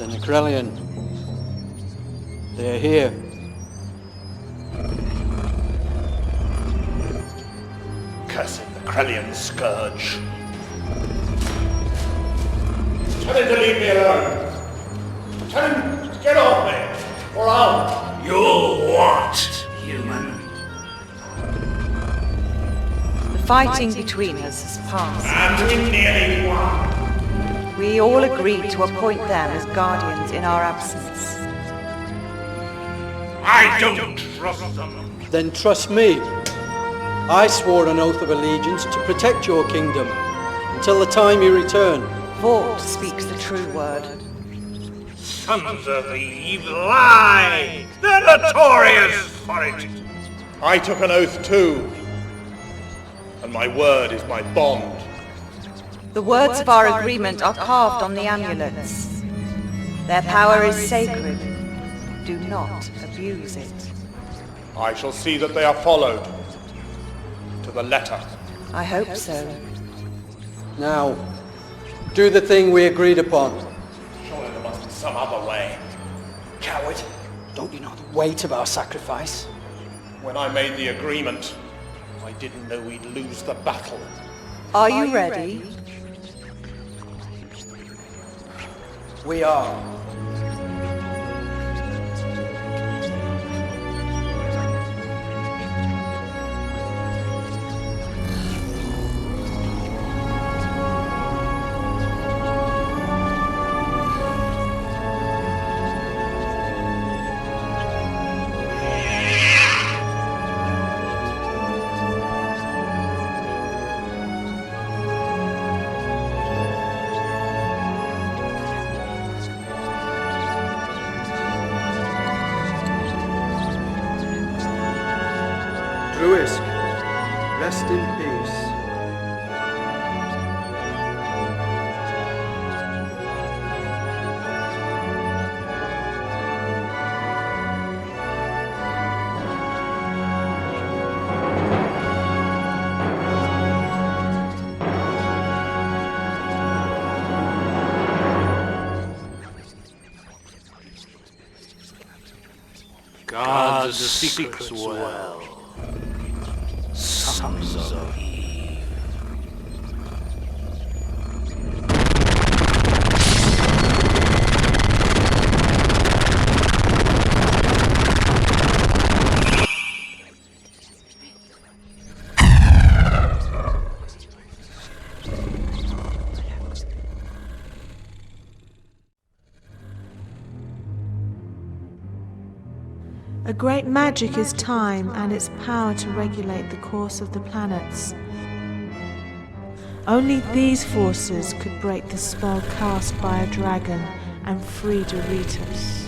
The Necrelion. They're here. Cursed Necrelion scourge. Tell him to leave me alone. Tell him to get off me, or I'll... You'll what, human? The fighting between us has passed. And we nearly won. We all agreed to appoint them as guardians in our absence. I don't trust them. Then trust me. I swore an oath of allegiance to protect your kingdom until the time you return. Vought speaks the true word. Sons of Eve lie! They're notorious for it! I took an oath too. And my word is my bond. The words of our agreement are carved on the amulets. Their power is sacred. Do not abuse it. I shall see that they are followed. To the letter. I hope so. Now, do the thing we agreed upon. Surely there must be some other way. Coward, don't you know the weight of our sacrifice? When I made the agreement, I didn't know we'd lose the battle. Are you ready? We are. Druisk, rest in peace. Guard the secrets well. Sons of Eve. A great magic is time and its power to regulate the course of the planets. Only these forces could break the spell cast by a dragon and free Doritos.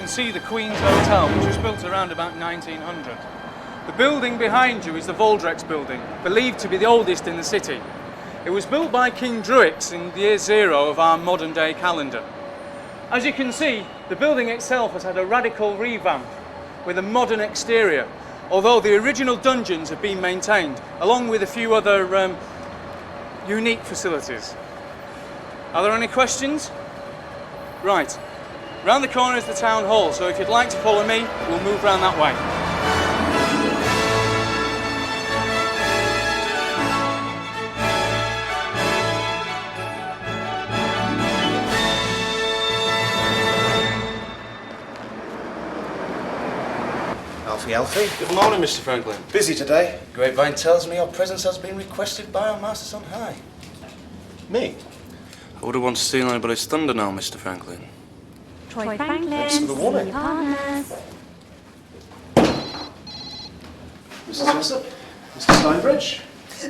See the Queen's Hotel, which was built around about 1900. The building behind you is the Voldrex building, believed to be the oldest in the city. It was built by King Druix in the year 0 of our modern day calendar. As you can see, the building itself has had a radical revamp with a modern exterior, although the original dungeons have been maintained, along with a few other unique facilities. Are there any questions? Right. Round the corner is the town hall, so if you'd like to follow me, we'll move round that way. Alfie. Good morning, Mr. Franklin. Busy today. Grapevine tells me your presence has been requested by our masters on high. Me? I wouldn't want to steal anybody's thunder now, Mr. Franklin. Troy Franklin, Thanks for the warning. partners. Mrs. Jessup? Mr. Steinbridge?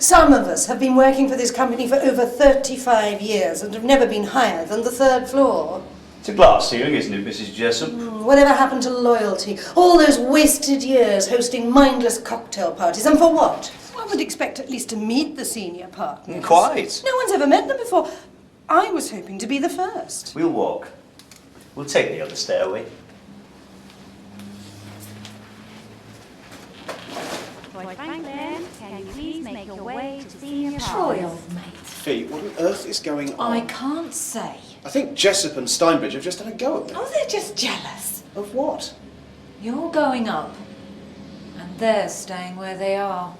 Some of us have been working for this company for over 35 years and have never been higher than the 3rd floor. It's a glass ceiling, isn't it, Mrs. Jessup? Whatever happened to loyalty? All those wasted years hosting mindless cocktail parties, and for what? One would expect at least to meet the senior partners. Quite. No one's ever met them before. I was hoping to be the first. We'll walk. We'll take the other stairway. Troy Franklin, can you please make your way to senior Troy, partners? old mate. Fee, what on earth is going on? I can't say. I think Jessup and Steinbridge have just had a go at me. Oh, they're just jealous. Of what? You're going up, and they're staying where they are.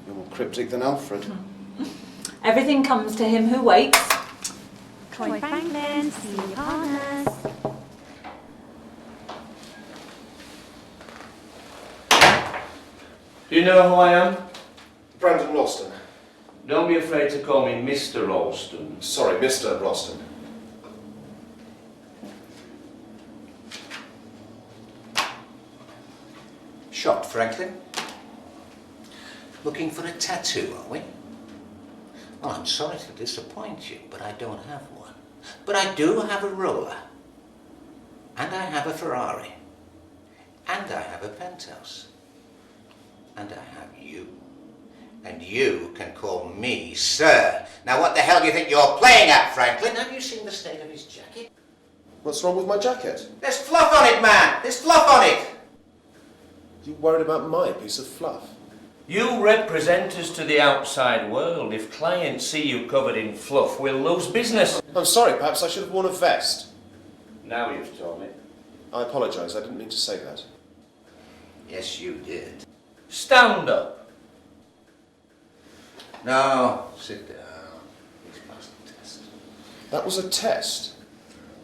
You're more cryptic than Alfred. Everything comes to him who waits. Troy Franklin, senior partners. Do you know who I am? Brandon Ralston. Don't be afraid to call me Mr. Ralston. Sorry, Mr. Ralston. Shot, Franklin? Looking for a tattoo, are we? Well, I'm sorry to disappoint you, but I don't have one. But I do have a roller. And I have a Ferrari. And I have a penthouse. And I have you. And you can call me sir. Now what the hell do you think you're playing at, Franklin? Have you seen the state of his jacket? What's wrong with my jacket? There's fluff on it, man! There's fluff on it! You worried about my piece of fluff? You represent us to the outside world. If clients see you covered in fluff, we'll lose business. I'm sorry, perhaps I should have worn a vest. Now you've told me. I apologise, I didn't mean to say that. Yes, you did. Stand up. No, sit down. He's passed the test. That was a test.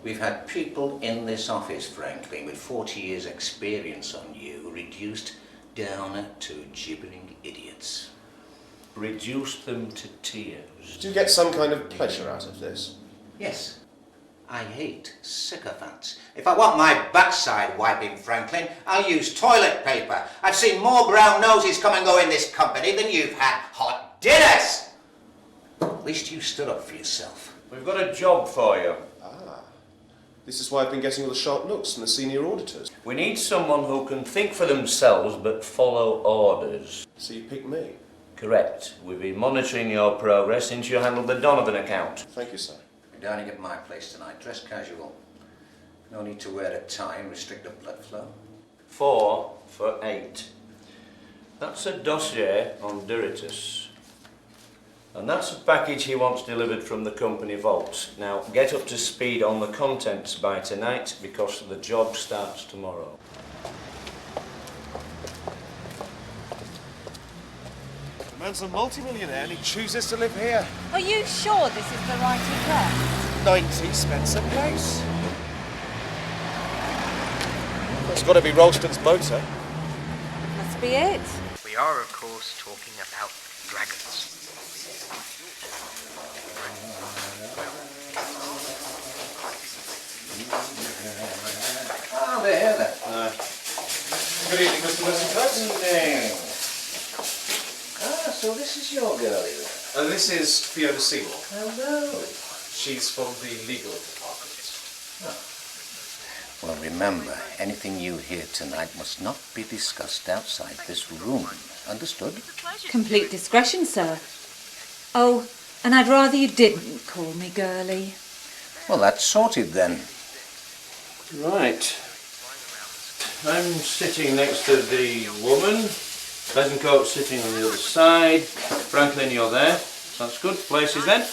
We've had people in this office, Franklin, with 40 years' experience on you, reduced down to gibbering idiots. Reduced them to tears. Do you get some kind of pleasure out of this? Yes. I hate sycophants. If I want my backside wiping, Franklin, I'll use toilet paper. I've seen more brown noses come and go in this company than you've had hot dinners. At least you stood up for yourself. We've got a job for you. Ah. This is why I've been getting all the sharp looks from the senior auditors. We need someone who can think for themselves but follow orders. So you picked me? Correct. We've been monitoring your progress since you handled the Donovan account. Thank you, sir. You're dining at my place tonight. Dress casual. No need to wear a tie and restrict the blood flow. 4 for 8. That's a dossier on Duritus. And that's a package he wants delivered from the company vault. Now, get up to speed on the contents by tonight because the job starts tomorrow. The man's a multi-millionaire and he chooses to live here. Are you sure this is the right address? 90 Spencer Place. That's got to be Ralston's motor. Must be it. We are, of course, talking about dragons. Ah, they're here then. Good evening, Mr. Weston. Evening. Ah, so this is your girl, is it? This is Fiona Seymour. Hello. She's from the legal department. Well, remember, anything you hear tonight must not be discussed outside this room. Understood? Complete discretion, sir. Oh, and I'd rather you didn't call me girly. Well, that's sorted then. Right. I'm sitting next to the woman. Pleasantcoat's sitting on the other side. Franklin, you're there. That's good. Places then.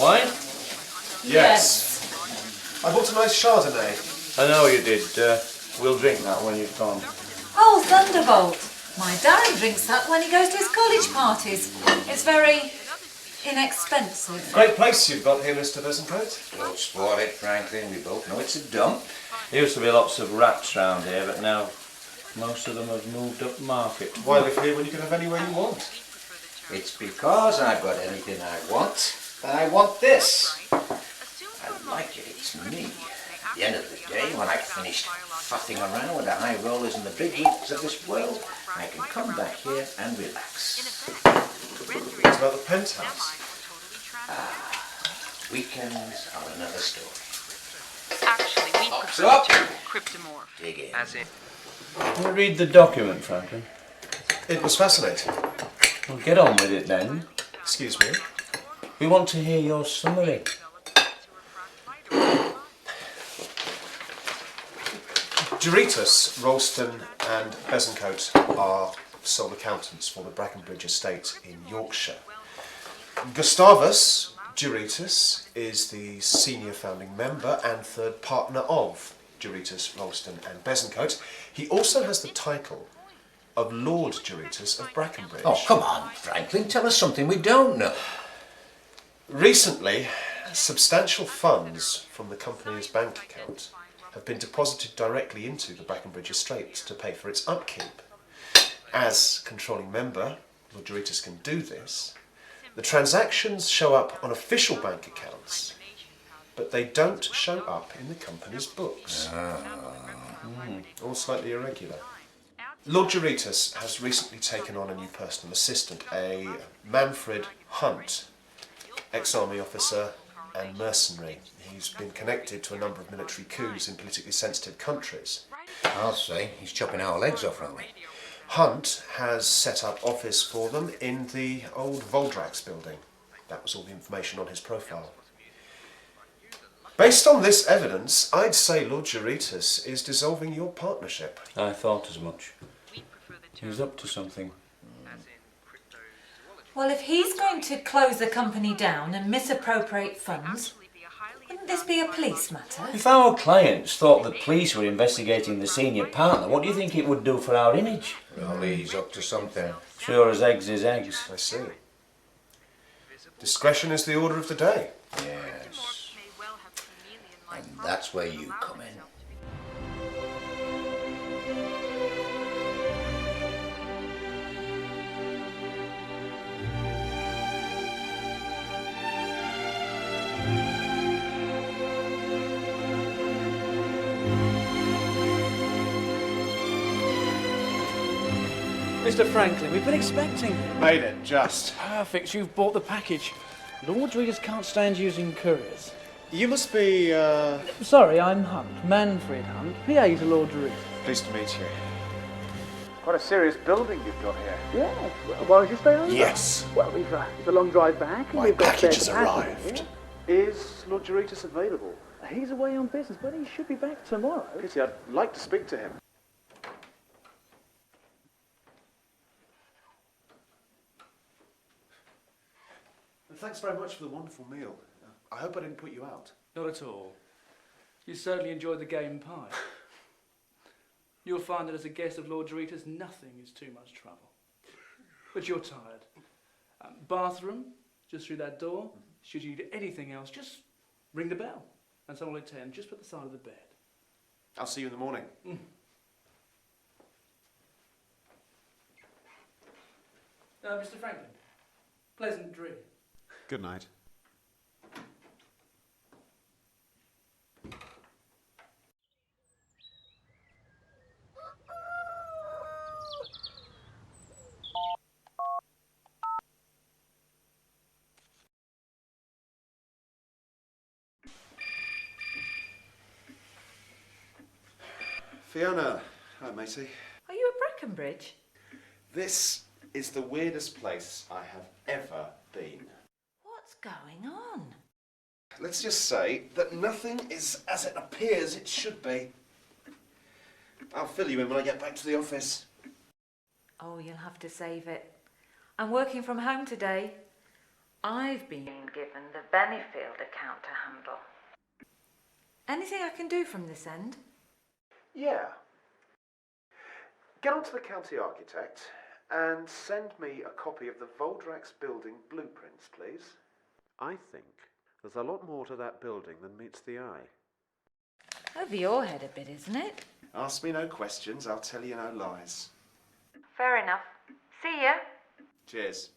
Wine? Yes. I bought a nice Chardonnay. I know you did. We'll drink that when you've gone. Oh, Thunderbolt. My Darren drinks that when he goes to his college parties. It's very inexpensive. Great place you've got here, Mr. Besancoat. Don't spoil it, Franklin. We both know it's a dump. There used to be lots of rats round here, but now most of them have moved up market. Why live here when you can have anywhere you want? It's because I've got anything I want that I want this. I like it, it's me. At the end of the day, when I've finished fussing around with the high rollers and the big leagues of this world, I can come back here and relax. What about the penthouse? Weekends are another story. Actually, we prefer up. to cryptomorph. Dig in. As in... Can you read the document, Franklin? It was fascinating. Well, get on with it then. Excuse me? We want to hear your summary. Doritus, Ralston and Besancoat are sole accountants for the Brackenbridge estate in Yorkshire. Gustavus Doritus is the senior founding member and third partner of Doritus, Ralston and Besancoat. He also has the title of Lord Doritus of Brackenbridge. Oh, come on, Franklin, tell us something we don't know. Recently, substantial funds from the company's bank account have been deposited directly into the Brackenbridge estate to pay for its upkeep. As controlling member, Lord Doritus can do this. The transactions show up on official bank accounts, but they don't show up in the company's books. All slightly irregular. Lord Doritus has recently taken on a new personal assistant, a Manfred Hunt, ex-army officer and mercenary. He's been connected to a number of military coups in politically sensitive countries. I'll say, he's chopping our legs off, aren't we? Hunt has set up office for them in the old Voldrax building. That was all the information on his profile. Based on this evidence, I'd say Lord Doritus is dissolving your partnership. I thought as much. He's up to something. Well, if he's going to close the company down and misappropriate funds, wouldn't this be a police matter? If our clients thought the police were investigating the senior partner, what do you think it would do for our image? Well, he's up to something. Sure as eggs is eggs. I see. Discretion is the order of the day. Yes. And that's where you come in. Mr. Franklin, we've been expecting you. Made it, just. Perfect, you've bought the package. Lord Doritus can't stand using couriers. You must be, Sorry, I'm Hunt, Manfred Hunt, PA to Lord Doritus. Pleased to meet you. Quite a serious building you've got here. Yeah, why don't you stay over? Yes. Well, it's a long drive back. And My we've got package has spare capacity arrived. here. Is Lord Doritus available? He's away on business, but he should be back tomorrow. Pity, I'd like to speak to him. Thanks very much for the wonderful meal. I hope I didn't put you out. Not at all. You certainly enjoyed the game pie. You'll find that as a guest of Lord Doritus, nothing is too much trouble. But you're tired. Bathroom, just through that door. Should you need anything else, just ring the bell. And someone will attend just at the side of the bed. I'll see you in the morning. Mr. Franklin, pleasant dream. Good night. Fiona. Hi, matey. Are you at Brackenbridge? This is the weirdest place I have ever been. What's going on? Let's just say that nothing is as it appears it should be. I'll fill you in when I get back to the office. Oh, you'll have to save it. I'm working from home today. I've been given the Bennyfield account to handle. Anything I can do from this end? Yeah. Get on to the county architect and send me a copy of the Voldrax building blueprints, please. I think there's a lot more to that building than meets the eye. Over your head a bit, isn't it? Ask me no questions, I'll tell you no lies. Fair enough. See ya. Cheers.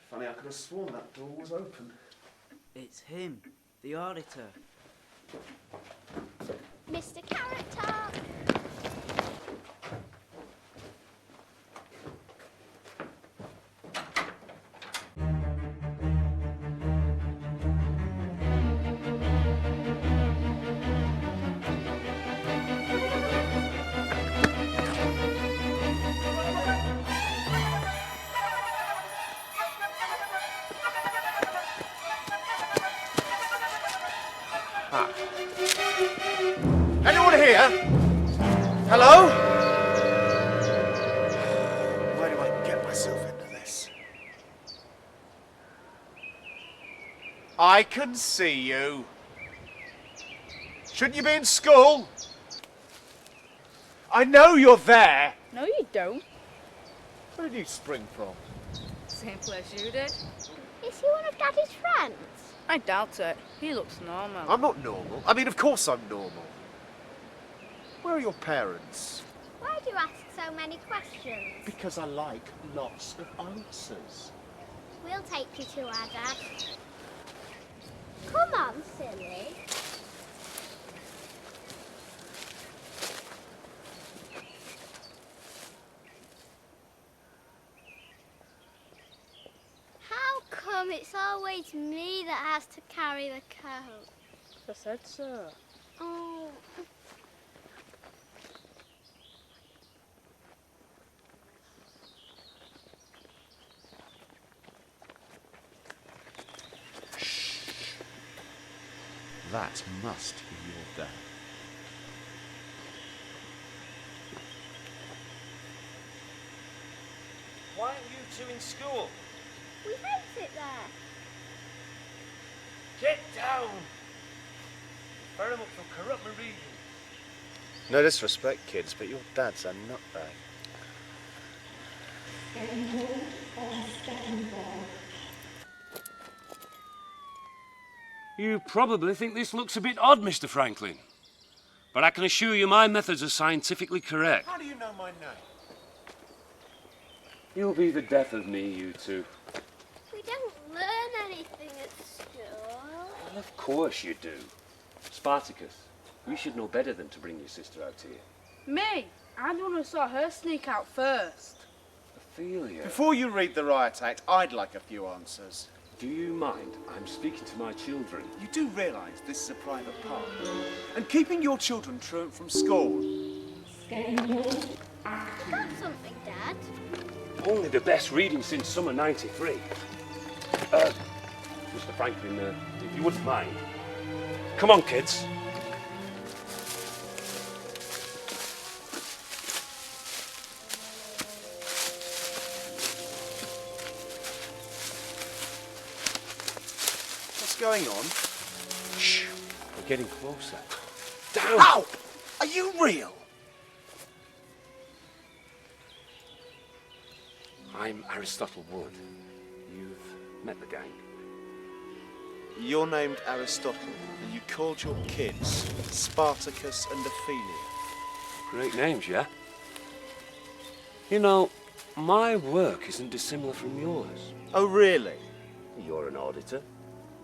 Funny, I could have sworn that door was open. It's him, the auditor. Mr. Carrot Top! Anyone here? Hello? Why do I get myself into this? I can see you. Shouldn't you be in school? I know you're there. No, you don't. Where did you spring from? Same place you did. Is he one of Daddy's friends? I doubt it. He looks normal. I'm not normal. I mean, of course I'm normal. Where are your parents? Why do you ask so many questions? Because I like lots of answers. We'll take you to our dad. Come on, silly. How come it's always me that has to carry the coat? I said so. Oh. That must be your dad. Why aren't you two in school? We hate it there. Get down! Fire him up for corrupt my reading. No disrespect, kids, but your dad's a nutbag. You probably think this looks a bit odd, Mr. Franklin. But I can assure you my methods are scientifically correct. How do you know my name? You'll be the death of me, you two. We don't learn anything at school. Well, of course you do. Spartacus, you should know better than to bring your sister out here. Me? I'm the one who saw her sneak out first. Ophelia. Before you read the Riot Act, I'd like a few answers. Do you mind? I'm speaking to my children. You do realise this is a private park? And keeping your children truant from school. Got something, Dad? Only the best reading since summer '93. Mr. Franklin, if you wouldn't mind. Come on, kids. What's going on? Shh. We're getting closer. Down! Ow! Are you real? I'm Aristotle Wood. You've met the gang. You're named Aristotle, and you called your kids Spartacus and Ophelia. Great names, yeah? You know, my work isn't dissimilar from yours. Oh, really? You're an auditor.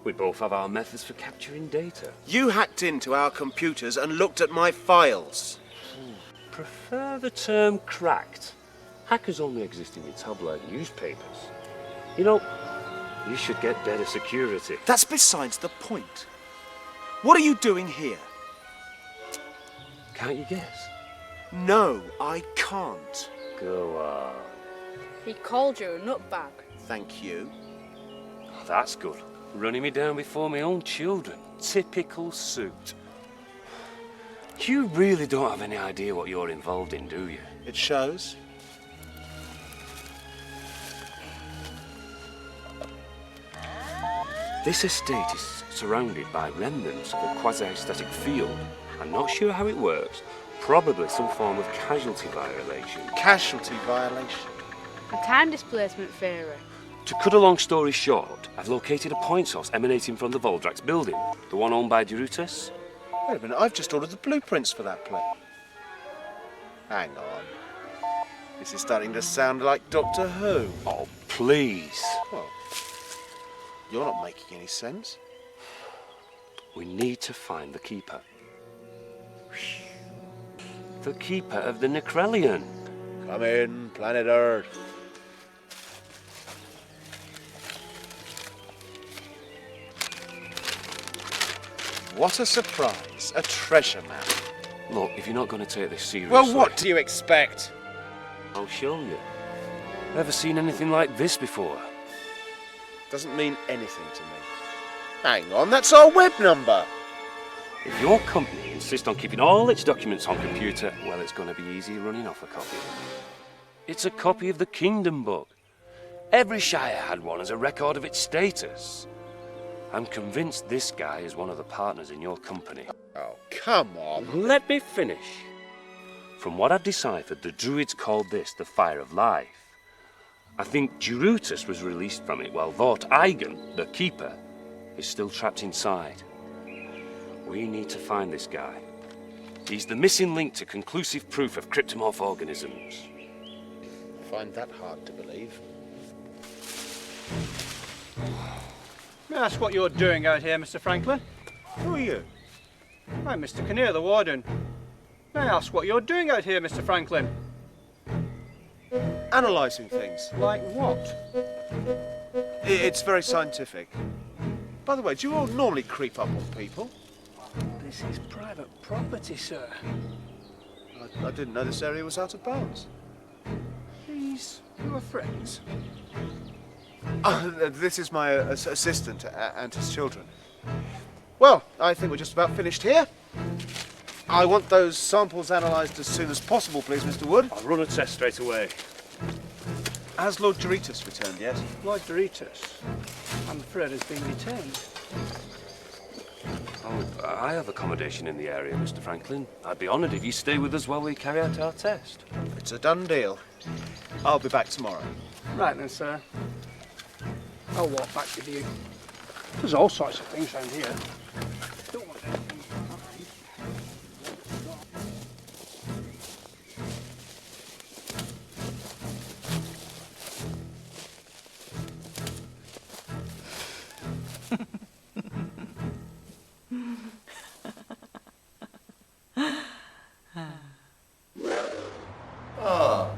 We both have our methods for capturing data. You hacked into our computers and looked at my files. Prefer the term cracked. Hackers only exist in your tabloid newspapers. You know, you should get better security. That's besides the point. What are you doing here? Can't you guess? No, I can't. Go on. He called you a nutbag. Thank you. Oh, that's good. Running me down before my own children. Typical suit. You really don't have any idea what you're involved in, do you? It shows. This estate is surrounded by remnants of a quasi-static field. I'm not sure how it works. Probably some form of casualty violation. Casualty violation? A time displacement theory. To cut a long story short, I've located a point source emanating from the Voldrax building, the one owned by Derutus. Wait a minute, I've just ordered the blueprints for that place. Hang on. This is starting to sound like Doctor Who. Oh, please. Well, you're not making any sense. We need to find the Keeper. The Keeper of the Necrelion. Come in, planet Earth. What a surprise. A treasure map. Look, if you're not going to take this seriously... Well, what do you expect? I'll show you. Ever seen anything like this before? Doesn't mean anything to me. Hang on, that's our web number. If your company insists on keeping all its documents on computer, well, it's going to be easy running off a copy. It's a copy of the Kingdom Book. Every Shire had one as a record of its status. I'm convinced this guy is one of the partners in your company. Oh, come on. Let me finish. From what I've deciphered, the Druids called this the Fire of Life. I think Derutus was released from it, while Vort Eigen, the Keeper, is still trapped inside. We need to find this guy. He's the missing link to conclusive proof of cryptomorph organisms. Find that hard to believe. May I ask what you're doing out here, Mr. Franklin? Who are you? I'm Mr. Kinnear, the warden. May I ask what you're doing out here, Mr. Franklin? Analysing things. Like what? It's very scientific. By the way, do you all normally creep up on people? This is private property, sir. I didn't know this area was out of bounds. These your friends? This is my assistant and his children. Well, I think we're just about finished here. I want those samples analysed as soon as possible, please, Mr. Wood. I'll run a test straight away. Has Lord Derutus returned yet? Lord Derutus, I'm afraid, has been detained. Oh, I have accommodation in the area, Mr. Franklin. I'd be honoured if you stay with us while we carry out our test. It's a done deal. I'll be back tomorrow. Right then, sir. I'll walk back with you. There's all sorts of things around here. Don't want anything.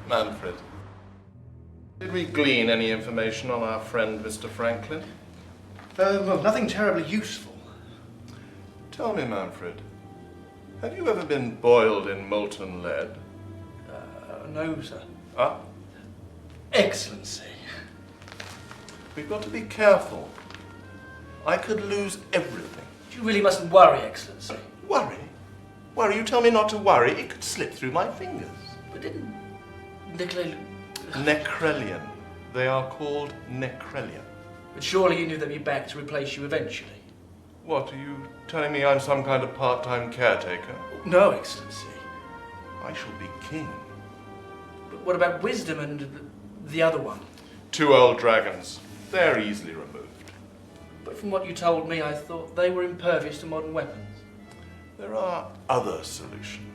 Manfred. Did we glean any information on our friend, Mr. Franklin? Well, nothing terribly useful. Tell me, Manfred, have you ever been boiled in molten lead? No, sir. Ah? Excellency. We've got to be careful. I could lose everything. You really mustn't worry, Excellency. Worry? Worry? You tell me not to worry. It could slip through my fingers. But didn't Nikolai... Necrelion. They are called Necrelion. But surely you knew they'd be back to replace you eventually. What, are you telling me I'm some kind of part-time caretaker? No, Excellency. I shall be king. But what about Wisdom and the other one? 2 old dragons. They're easily removed. But from what you told me, I thought they were impervious to modern weapons. There are other solutions.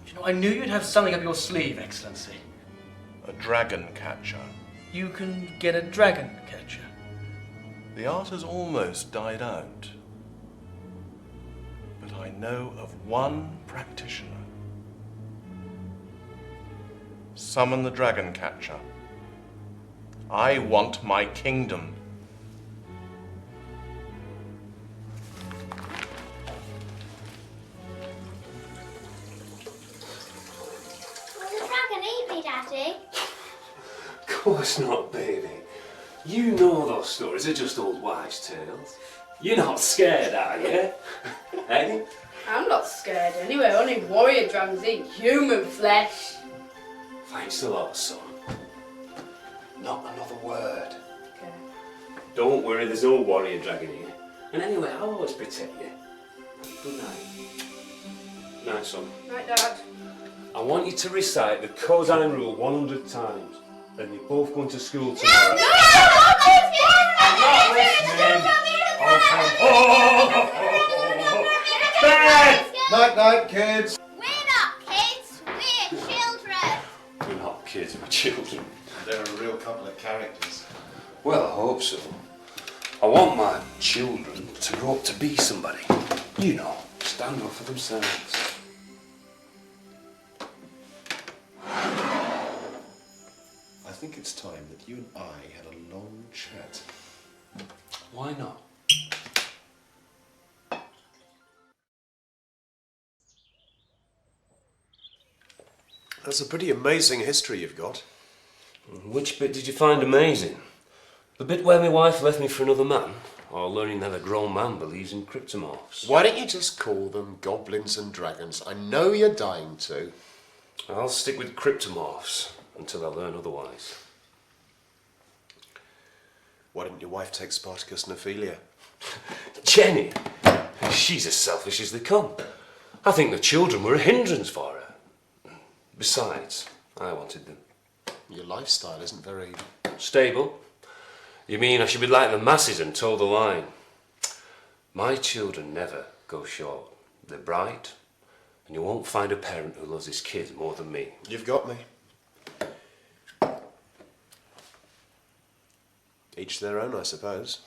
You know, I knew you'd have something up your sleeve, Excellency. A dragon catcher. You can get a dragon catcher. The art has almost died out. But I know of one practitioner. Summon the dragon catcher. I want my kingdom. me, Daddy. Of course not, baby. You know those stories are just old wives' tales. You're not scared, are you? Eh? I'm not scared anyway. Only warrior dragons eat human flesh. Thanks a lot, son. Not another word. Okay. Don't worry, there's no warrior dragon here. And anyway, I'll always protect you. Good night. Night, son. Night, Dad. I want you to recite the Kozan rule 100 times. Then you're both going to school tomorrow. No! I'm not listening. Bed! Night, night, kids. We're not kids, we're children. We're not kids, we're children. They're a real couple of characters. Well, I hope so. I want my children to grow up to be somebody. You know, stand up for themselves. I think it's time that you and I had a long chat. Why not? That's a pretty amazing history you've got. Which bit did you find amazing? The bit where my wife left me for another man? Or learning that a grown man believes in cryptomorphs? Why don't you just call them goblins and dragons? I know you're dying to. I'll stick with cryptomorphs until I learn otherwise. Why didn't your wife take Spartacus and Ophelia? Jenny! She's as selfish as they come. I think the children were a hindrance for her. Besides, I wanted them. Your lifestyle isn't very... Stable? You mean I should be like the masses and toe the line? My children never go short. They're bright, and you won't find a parent who loves his kids more than me. You've got me. Each their own, I suppose.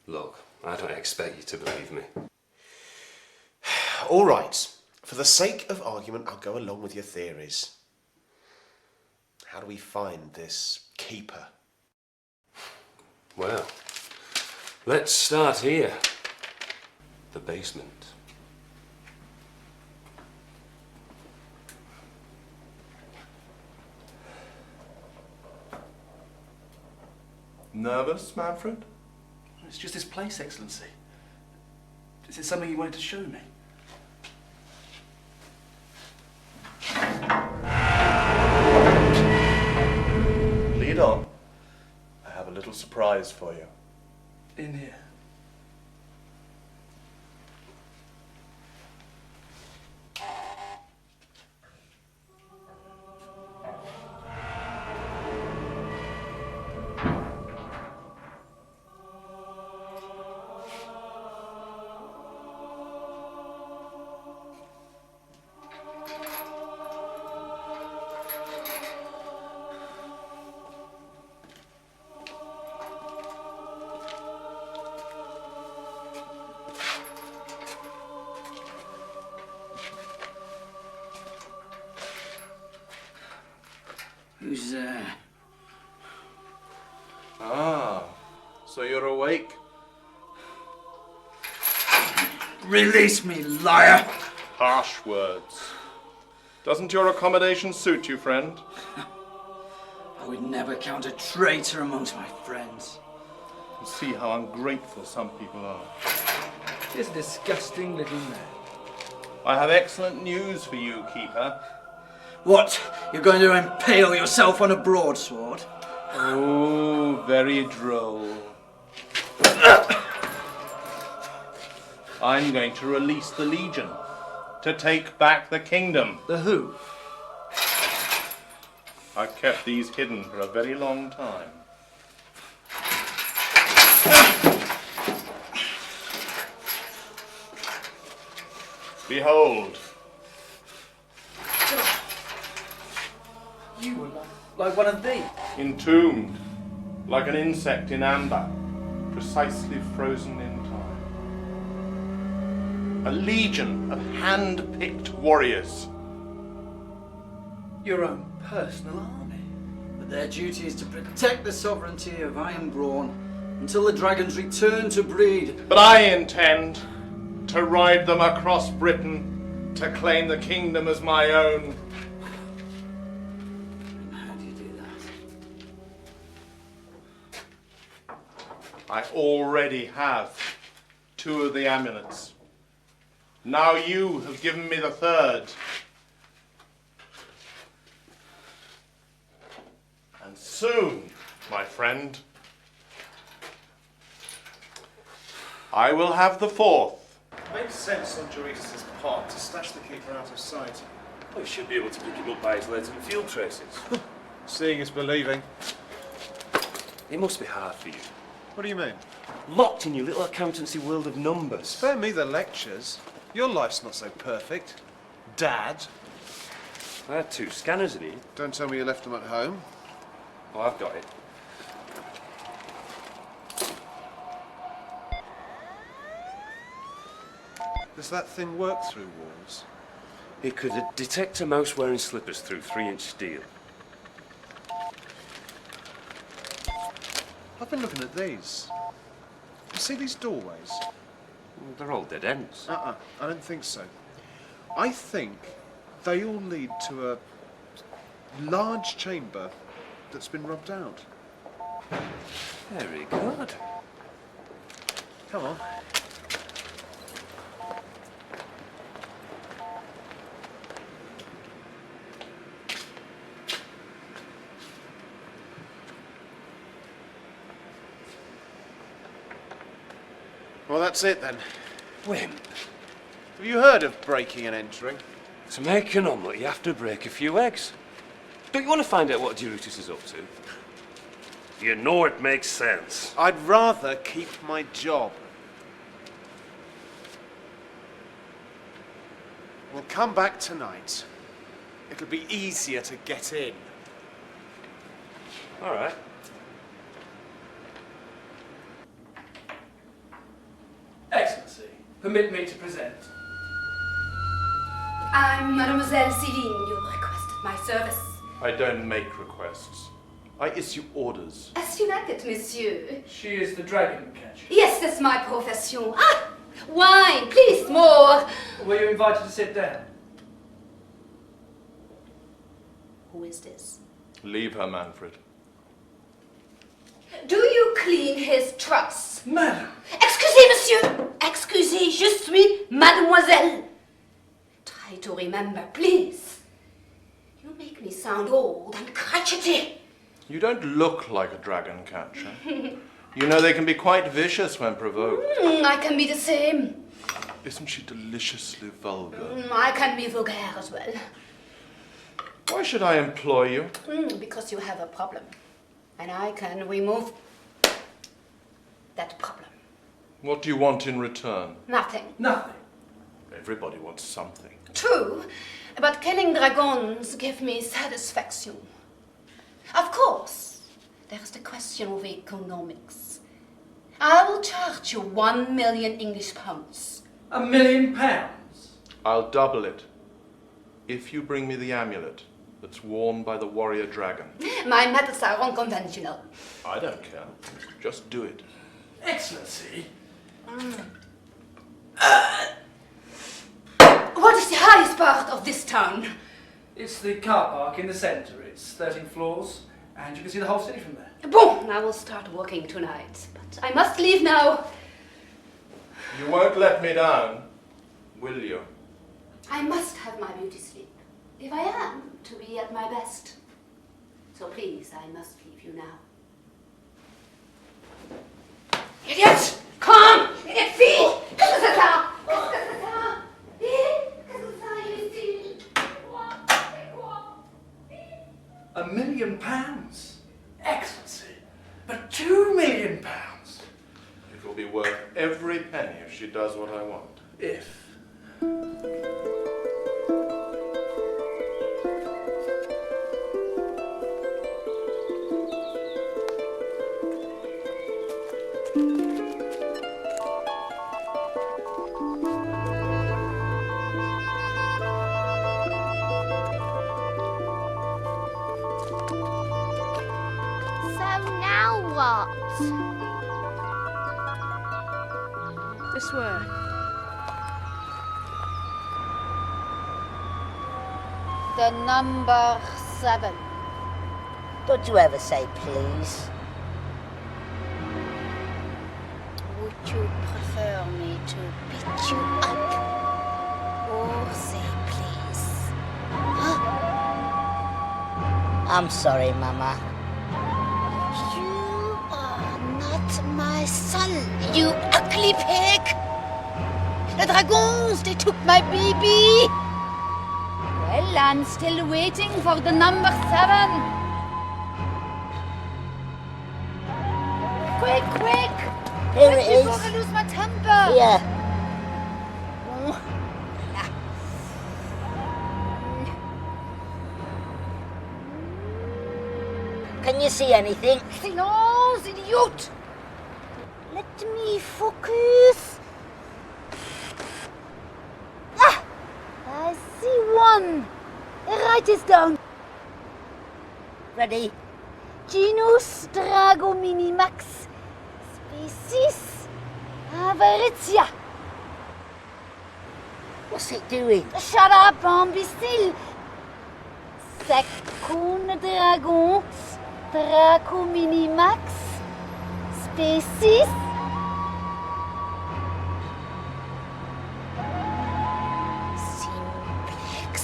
Look, I don't expect you to believe me. All right. For the sake of argument, I'll go along with your theories. How do we find this keeper? Well, let's start here. The basement. Nervous, Manfred? It's just this place, Excellency. Is it something you wanted to show me? Lead on. I have a little surprise for you. In here. Who's there? Ah, so you're awake? Release me, liar! Harsh words. Doesn't your accommodation suit you, friend? I would never count a traitor amongst my friends. You see how ungrateful some people are. This disgusting little man. I have excellent news for you, Keeper. What? You're going to impale yourself on a broadsword? Oh, very droll. I'm going to release the Legion to take back the kingdom. The who? I've kept these hidden for a very long time. Behold. You were like one of these. Entombed, like an insect in amber, precisely frozen in time. A legion of hand-picked warriors. Your own personal army. But their duty is to protect the sovereignty of Ironbrawn until the dragons return to breed. But I intend to ride them across Britain to claim the kingdom as my own. I already have 2 of the amulets. Now you have given me the 3rd. And soon, my friend, I will have the 4th. It makes sense on Joris's part to stash the keeper out of sight. Well, you should be able to pick him up by his latent field traces. Seeing is believing. It must be hard for you. What do you mean? Locked in your little accountancy world of numbers. Spare me the lectures. Your life's not so perfect. Dad. I had 2 scanners in here. Don't tell me you left them at home. Oh, I've got it. Does that thing work through walls? It could detect a mouse wearing slippers through 3-inch steel. I've been looking at these. You see these doorways? Well, they're all dead ends. I don't think so. I think they all lead to a large chamber that's been rubbed out. Very good. Come on. Well, that's it then. Wimp. Have you heard of breaking and entering? To make an omelette, you have to break a few eggs. Don't you want to find out what Derutus is up to? You know it makes sense. I'd rather keep my job. We'll come back tonight. It'll be easier to get in. All right. Excellency, permit me to present. I'm Mademoiselle Celine. You requested my service. I don't make requests. I issue orders. As you like it, monsieur. She is the dragon catcher. Yes, that's my profession. Ah! Wine, please, more. Were you invited to sit down? Who is this? Leave her, Manfred. Do you clean his truss? Madam. Excusez, monsieur. Excusez, je suis mademoiselle. Try to remember, please. You make me sound old and crotchety. You don't look like a dragon catcher. You know they can be quite vicious when provoked. I can be the same. Isn't she deliciously vulgar? I can be vulgar as well. Why should I employ you? Because you have a problem. And I can remove that problem. What do you want in return? Nothing. Nothing. Everybody wants something. True, but killing dragons give me satisfaction. Of course, there's the question of economics. I will charge you 1 million English pounds. £1 million? I'll double it if you bring me the amulet that's worn by the warrior dragon. My methods are unconventional. I don't care. Just do it. Excellency. What is the highest part of this town? It's the car park in the centre. It's 13 floors, and you can see the whole city from there. Boom! I will start working tonight, but I must leave now. You won't let me down, will you? I must have my beauty sleep, if I am to be at my best. So please, I must leave you now. Idiot! Come! Idiot fille! Qu'est-ce que c'est ça? Qu'est-ce que c'est ça? Qu'est-ce que ça, imbécile? £1 million? Excellency. But £2 million? It will be worth every penny if she does what I want. If. This way. The number 7. Don't you ever say please? you prefer me to beat you up? Or say please? Huh? I'm sorry, Mama. You are not my son, you ugly pig! The dragons, they took my baby! Well, I'm still waiting for the number 7. Quick, quick! Here Quick it is. before I lose my temper! Here. Oh. Can you see anything? Silence, idiot! Let me focus. Ah! I see one. Write this down. Ready? Genus Dragominimax. Species Avaritia. What's it doing? Shut up and be still. Second dragon. Dracominimax. Species. Simplex.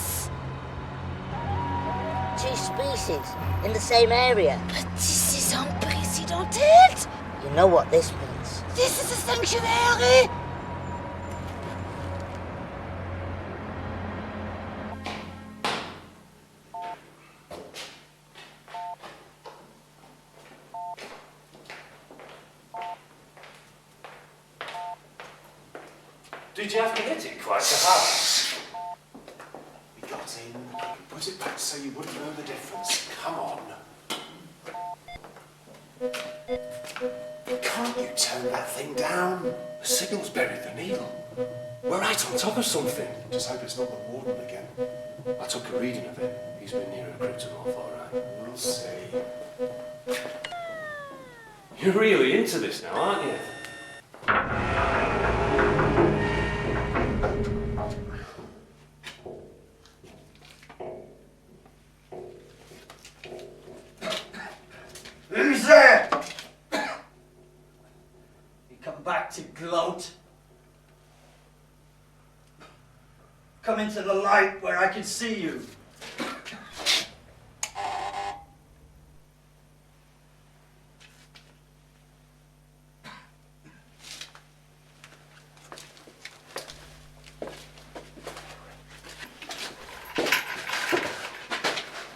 2 species in the same area. But this is unprecedented. You know what this means. This is a sanctuary. Did you have to hit it quite so hard? We got in, we put it back so you wouldn't know the difference. Come on. Can't you turn that thing down? The signal's buried the needle. We're right on top of something. Just hope it's not the warden again. I took a reading of it. He's been near a Cryptomorph, all right. We'll see. You're really into this now, aren't you? Who's there? You come back to gloat? Come into the light where I can see you.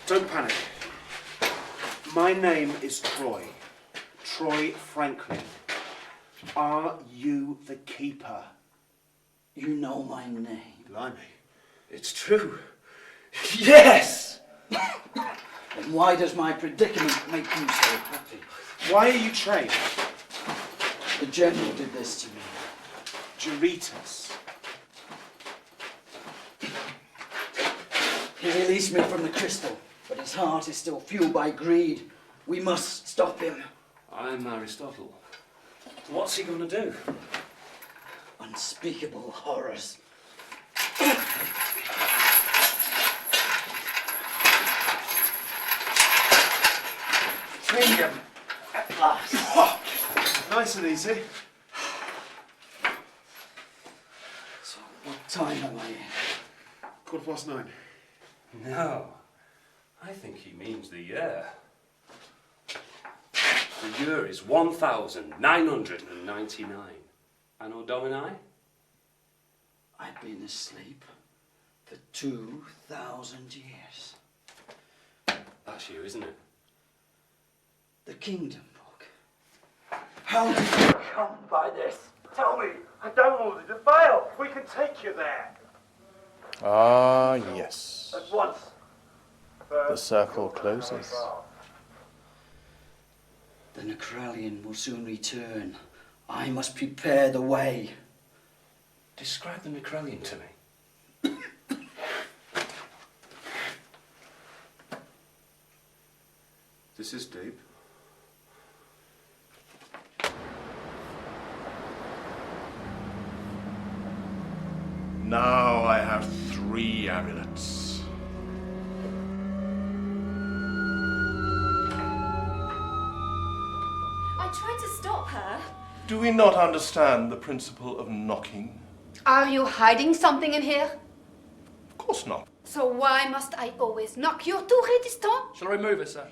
Don't panic. My name is Troy. Troy Franklin. Are you the keeper? You know my name. Blimey. It's true. Yes! Then why does my predicament make you so happy? Why are you trained? The general did this to me. Juritas. He released me from the crystal, but his heart is still fueled by greed. We must stop him. I'm Aristotle. What's he going to do? Unspeakable horrors. Freedom at last. Oh, nice and easy. So what time am I in? 9:15. No. I think he means the year. The year is 1999. Anno Domini? I've been asleep for 2,000 years. That's you, isn't it? The Kingdom Book. How did you come by this? Tell me, I downloaded the file. We can take you there. Ah, yes. At once. The circle closes. The Necralian will soon return. I must prepare the way. Describe the Necralian to me. This is deep. Now I have 3 amulets. I tried to stop her, Do we not understand the principle of knocking? Are you hiding something in here? Of course not. So why must I always knock? You're too resistant. Shall I remove it, sir?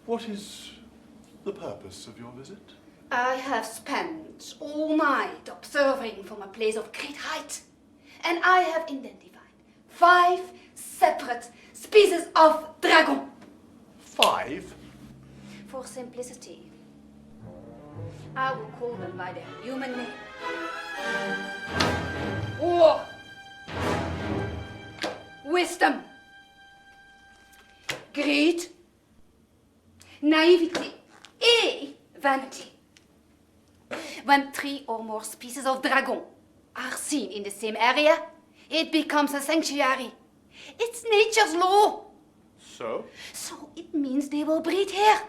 What is the purpose of your visit? I have spent all night observing from a place of great height, and I have identified 5 separate species of dragon. 5? For simplicity, I will call them by their human name. War, wisdom, greed, naivety, and vanity. When 3 or more species of dragon are seen in the same area, it becomes a sanctuary. It's nature's law. So? So it means they will breed here.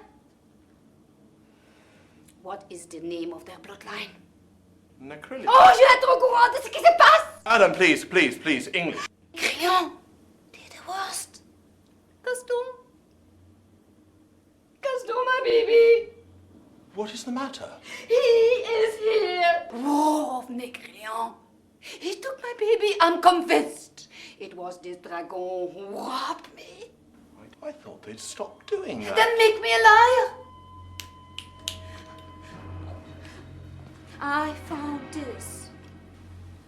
What is the name of their bloodline? Necrolytic. Oh, je suis trop courant de ce qui se passe! Adam, please, please, please, English. Créon, they're the worst. Gaston. Gaston, my baby. What is the matter? He is here. War of Necréon. He took my baby. I'm convinced. It was this dragon who robbed me. I thought they'd stop doing that. Then make me a liar. I found this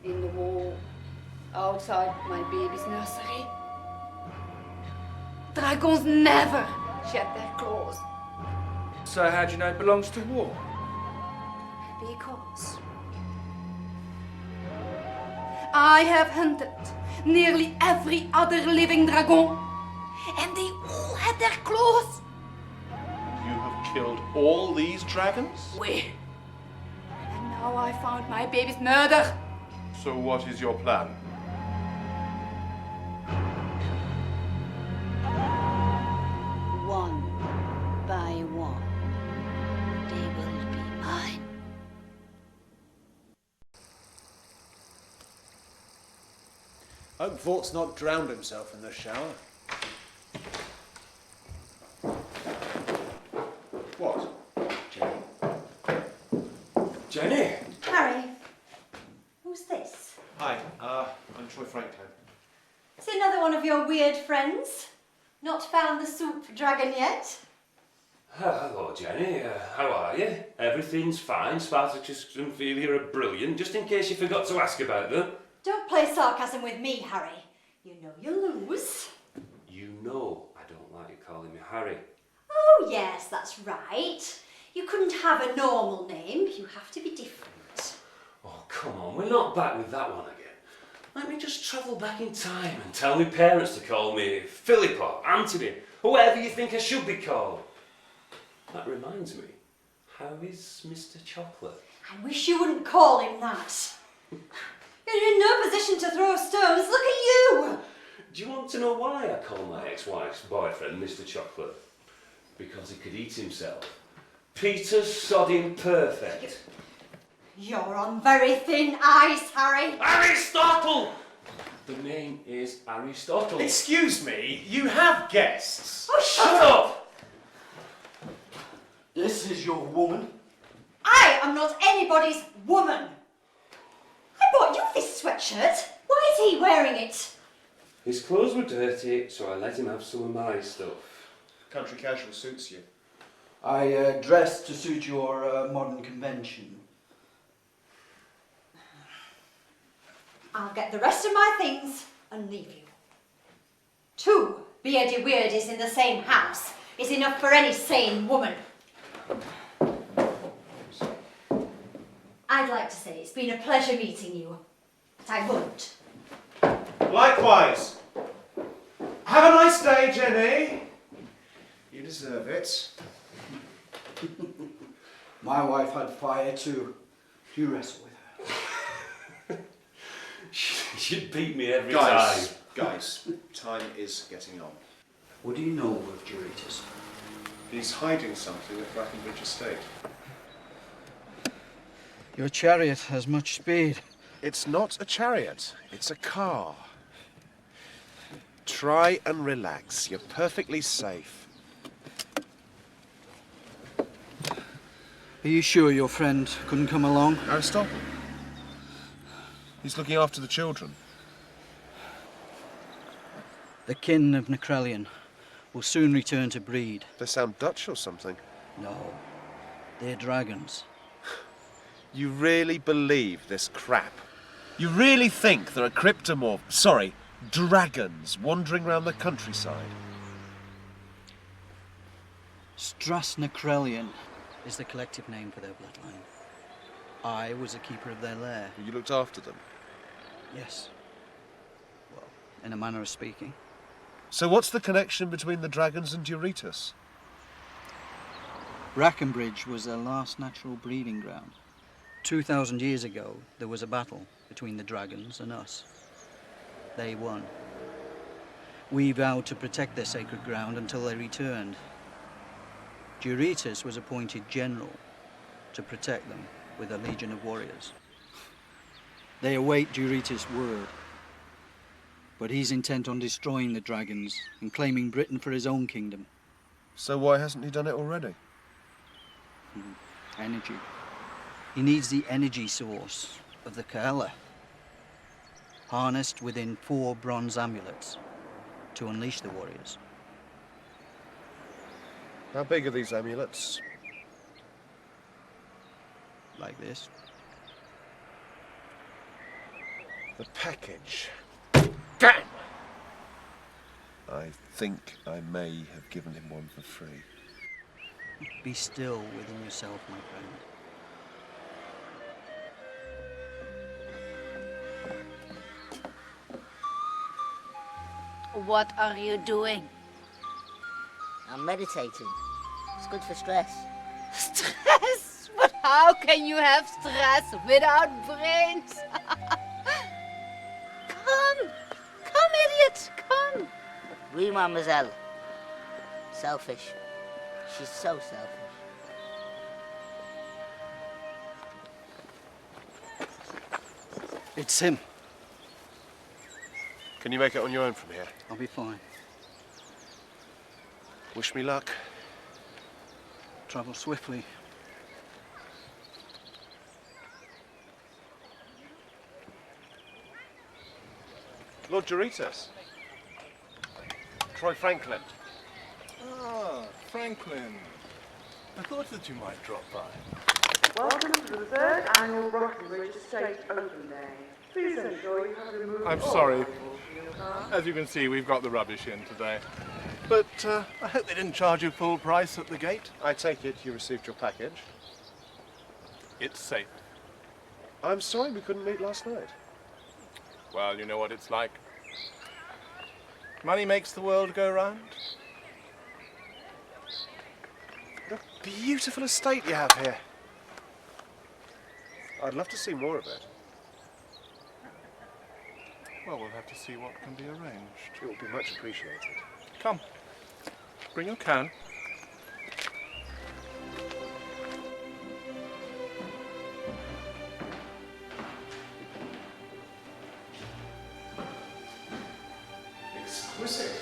in the wall outside my baby's nursery. Dragons never shed their claws. So how do you know it belongs to war? Because I have hunted nearly every other living dragon, and they all had their claws. You have killed all these dragons? Oui. And now I found my baby's murder. So what is your plan? One by one, they will be mine. Hope Vort's not drowned himself in the shower. What? Jenny? Harry, who's this? Hi, I'm Troy Franklin. Is it another one of your weird friends? Not found the soup dragon yet? Hello, Jenny. How are you? Everything's fine. Spartacus and Ophelia are brilliant, just in case you forgot to ask about them. Don't play sarcasm with me, Harry. You know you'll lose. You know I don't like you calling me Harry. Oh, yes, that's right. You couldn't have a normal name. You have to be different. Oh, come on, we're not back with that one again. Let me just travel back in time and tell my parents to call me Philip or Anthony, or whatever you think I should be called. That reminds me, how is Mr. Chocolate? I wish you wouldn't call him that. You're in no position to throw stones. Look at you! Do you want to know why I call my ex-wife's boyfriend Mr. Chocolate? Because he could eat himself. Peter Sodding Perfect. You're on very thin ice, Harry. Aristotle! The name is Aristotle. Excuse me, you have guests. Oh, Shut up! This is your woman? I am not anybody's woman. I bought you this sweatshirt. Why is he wearing it? His clothes were dirty, so I let him have some of my stuff. Country casual suits you. I dressed to suit your modern convention. I'll get the rest of my things and leave you. 2 beardy weirdies in the same house is enough for any sane woman. I'd like to say it's been a pleasure meeting you, but I won't. Likewise. Have a nice day, Jenny. You deserve it. My wife had fire too. You wrestle with her. She'd beat me every Guys, time. guys, time is getting on. What do you know of Doritos? He's hiding something at Brackenbridge Estate. Your chariot has much speed. It's not a chariot, it's a car. Try and relax, you're perfectly safe. Are you sure your friend couldn't come along? Aristotle. He's looking after the children. The kin of Necrelion will soon return to breed. They sound Dutch or something. No, they're dragons. You really believe this crap? You really think there are dragons wandering around the countryside? Strass Necrelion is the collective name for their bloodline. I was a keeper of their lair. You looked after them? Yes. Well, in a manner of speaking. So what's the connection between the dragons and Eurytus? Brackenbridge was their last natural breeding ground. 2,000 years ago, there was a battle between the dragons and us. They won. We vowed to protect their sacred ground until they returned. Eurytus was appointed general to protect them with a legion of warriors. They await Eurytus' word, but he's intent on destroying the dragons and claiming Britain for his own kingdom. So why hasn't he done it already? Energy. He needs the energy source of the Kaela, harnessed within 4 bronze amulets to unleash the warriors. How big are these amulets? Like this. The package. Damn! I think I may have given him one for free. Be still within yourself, my friend. What are you doing? I'm meditating. It's good for stress. Stress? But how can you have stress without brains? Come, idiot, come. Oui, mademoiselle. Selfish. She's so selfish. It's him. Can you make it on your own from here? I'll be fine. Wish me luck. Travel swiftly. Lord Eurytus. Troy Franklin. Ah, Franklin. I thought that you might drop by. Welcome to the 3rd annual Brackenbridge Estate Open Day. Please ensure you have removed I'm all sorry. articles from your car. As you can see, we've got the rubbish in today. But I hope they didn't charge you full price at the gate. I take it you received your package. It's safe. I'm sorry we couldn't meet last night. Well, you know what it's like. Money makes the world go round. What a beautiful estate you have here. I'd love to see more of it. Well, we'll have to see what can be arranged. It will be much appreciated. Come, bring your can. Exquisite.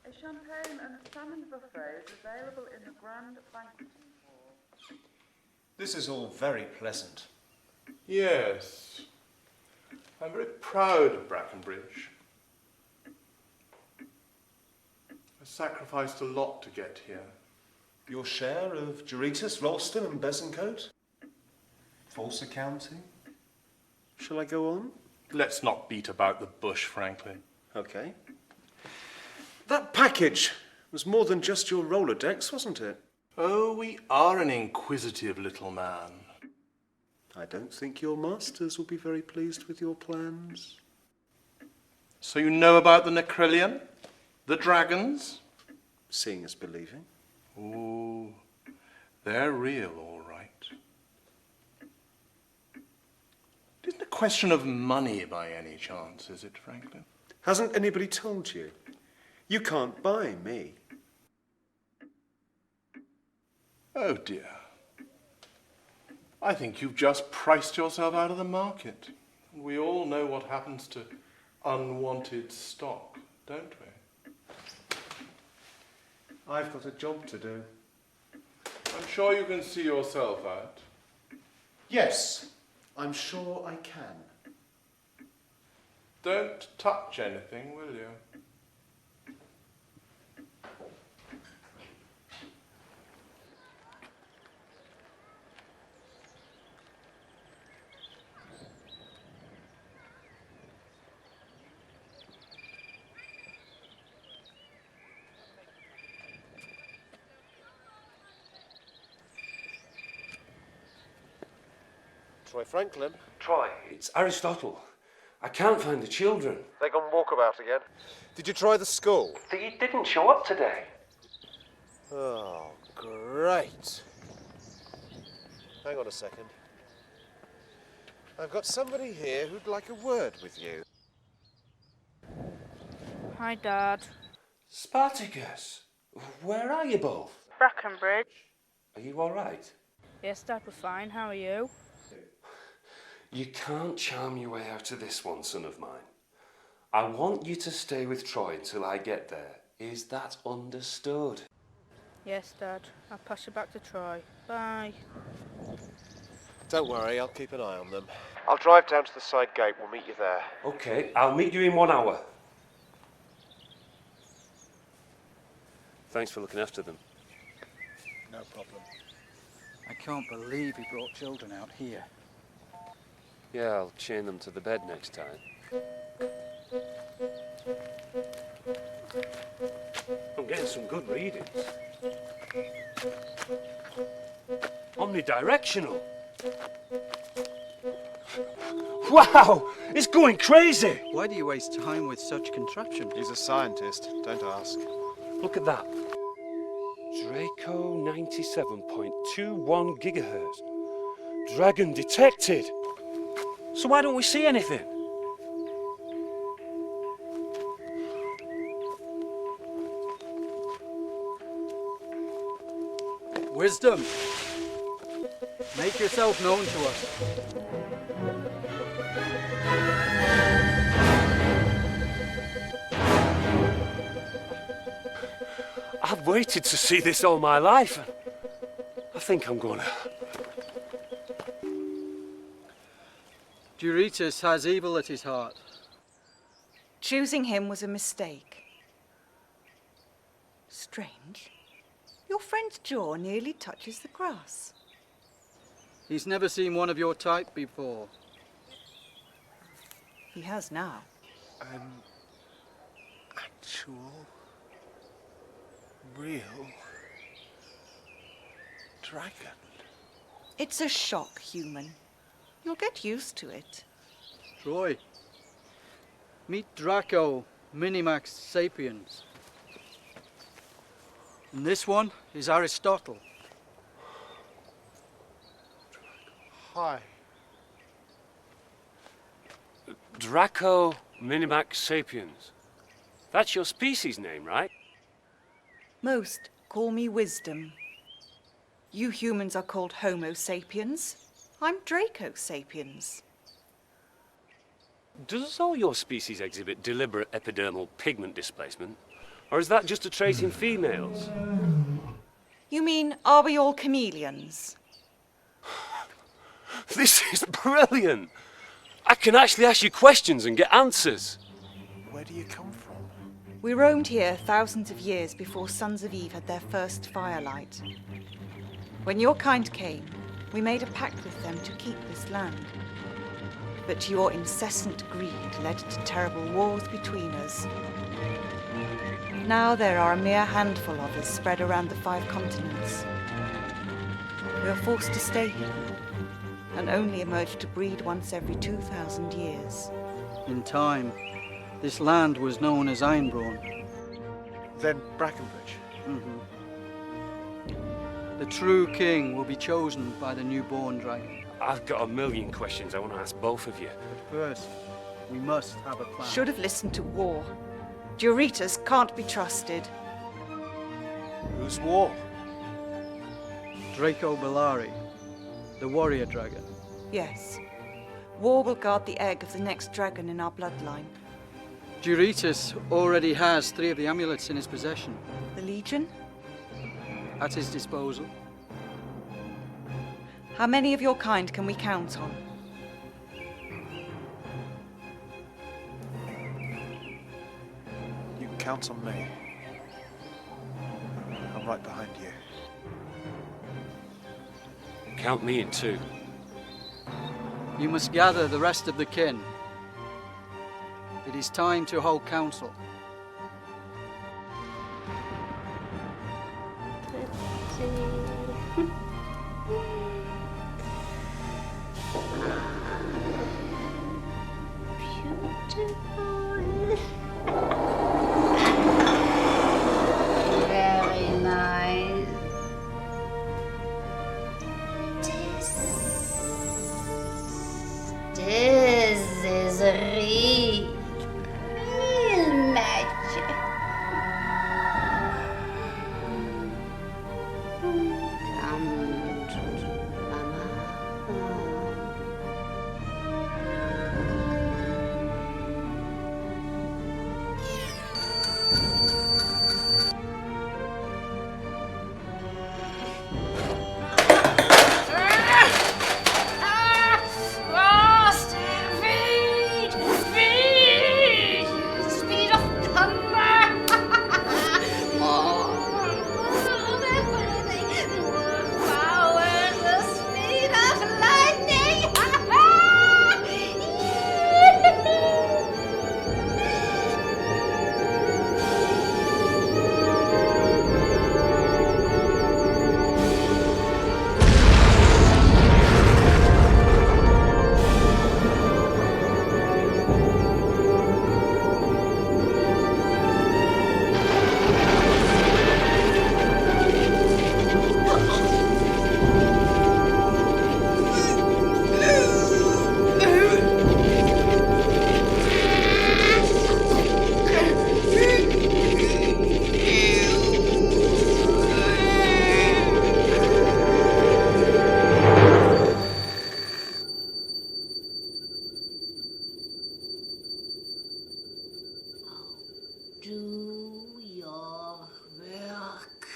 A champagne and salmon buffet is available in the grand banqueting hall. This is all very pleasant. Yes. I'm very proud of Brackenbridge. I sacrificed a lot to get here. Your share of Eurytus, Ralston and Besancote? False accounting? Shall I go on? Let's not beat about the bush, Franklin. Okay. That package was more than just your Rolodex, wasn't it? Oh, we are an inquisitive little man. I don't think your masters will be very pleased with your plans. So you know about the Necrelion? The dragons? Seeing is believing. Ooh, They're real, all right. It isn't a question of money by any chance, is it, Franklin? Hasn't anybody told you? You can't buy me. Oh dear. I think you've just priced yourself out of the market. We all know what happens to unwanted stock, don't we? I've got a job to do. I'm sure you can see yourself out. Yes, I'm sure I can. Don't touch anything, will you? Troy Franklin. Troy, it's Aristotle. I can't find the children. They gone walkabout again. Did you try the school? They didn't show up today. Oh, great. Hang on a second. I've got somebody here who'd like a word with you. Hi, Dad. Spartacus, where are you both? Brackenbridge. Are you all right? Yes, Dad, we're fine. How are you? You can't charm your way out of this one, son of mine. I want you to stay with Troy until I get there. Is that understood? Yes, Dad. I'll pass you back to Troy. Bye. Don't worry, I'll keep an eye on them. I'll drive down to the side gate. We'll meet you there. Okay, I'll meet you in 1 hour. Thanks for looking after them. No problem. I can't believe he brought children out here. Yeah, I'll chain them to the bed next time. I'm getting some good readings. Omnidirectional. Wow! It's going crazy! Why do you waste time with such contraption? He's a scientist, don't ask. Look at that. Draco 97.21 gigahertz. Dragon detected. So why don't we see anything? Wisdom, make yourself known to us. I've waited to see this all my life, and I think I'm gonna. Eurytus has evil at his heart. Choosing him was a mistake. Strange. Your friend's jaw nearly touches the grass. He's never seen one of your type before. He has now. An actual, real dragon. It's a shock, human. You'll get used to it. Troy, meet Draco Minimax Sapiens. And this one is Aristotle. Hi. Draco Minimax Sapiens. That's your species name, right? Most call me Wisdom. You humans are called Homo sapiens. I'm Draco sapiens. Does all your species exhibit deliberate epidermal pigment displacement? Or is that just a trait in females? You mean, are we all chameleons? This is brilliant! I can actually ask you questions and get answers. Where do you come from? We roamed here thousands of years before Sons of Eve had their first firelight. When your kind came, we made a pact with them to keep this land. But your incessant greed led to terrible wars between us. Now there are a mere handful of us spread around the 5 continents. We are forced to stay here, and only emerge to breed once every 2,000 years. In time, this land was known as Ironbrawn. Then Brackenbridge. The true king will be chosen by the newborn dragon. I've got a million questions I want to ask both of you. But first, we must have a plan. Should have listened to War. Duretus can't be trusted. Who's War? Draco Bellari, the warrior dragon. Yes. War will guard the egg of the next dragon in our bloodline. Duretus already has 3 of the amulets in his possession. The Legion? At his disposal. How many of your kind can we count on? You can count on me. I'm right behind you. Count me in too. You must gather the rest of the kin. It is time to hold council. Very nice. This is real magic. Come to Mama. Speed of thunder! More power, the speed of lightning! Do your work.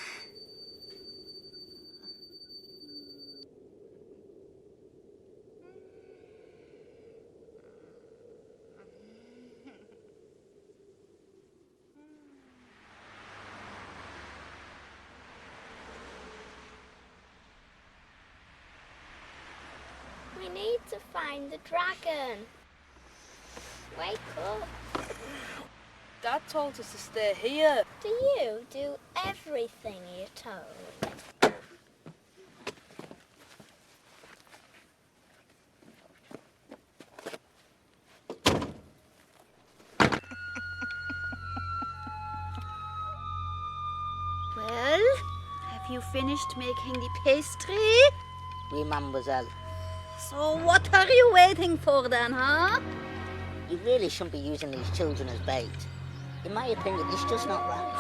We need to find the dragon. Wake up. Dad told us to stay here. Do you do everything you're told? Well, have you finished making the pastry? Oui, mademoiselle. So what are you waiting for then, huh? You really shouldn't be using these children as bait. In my opinion, it's just not right.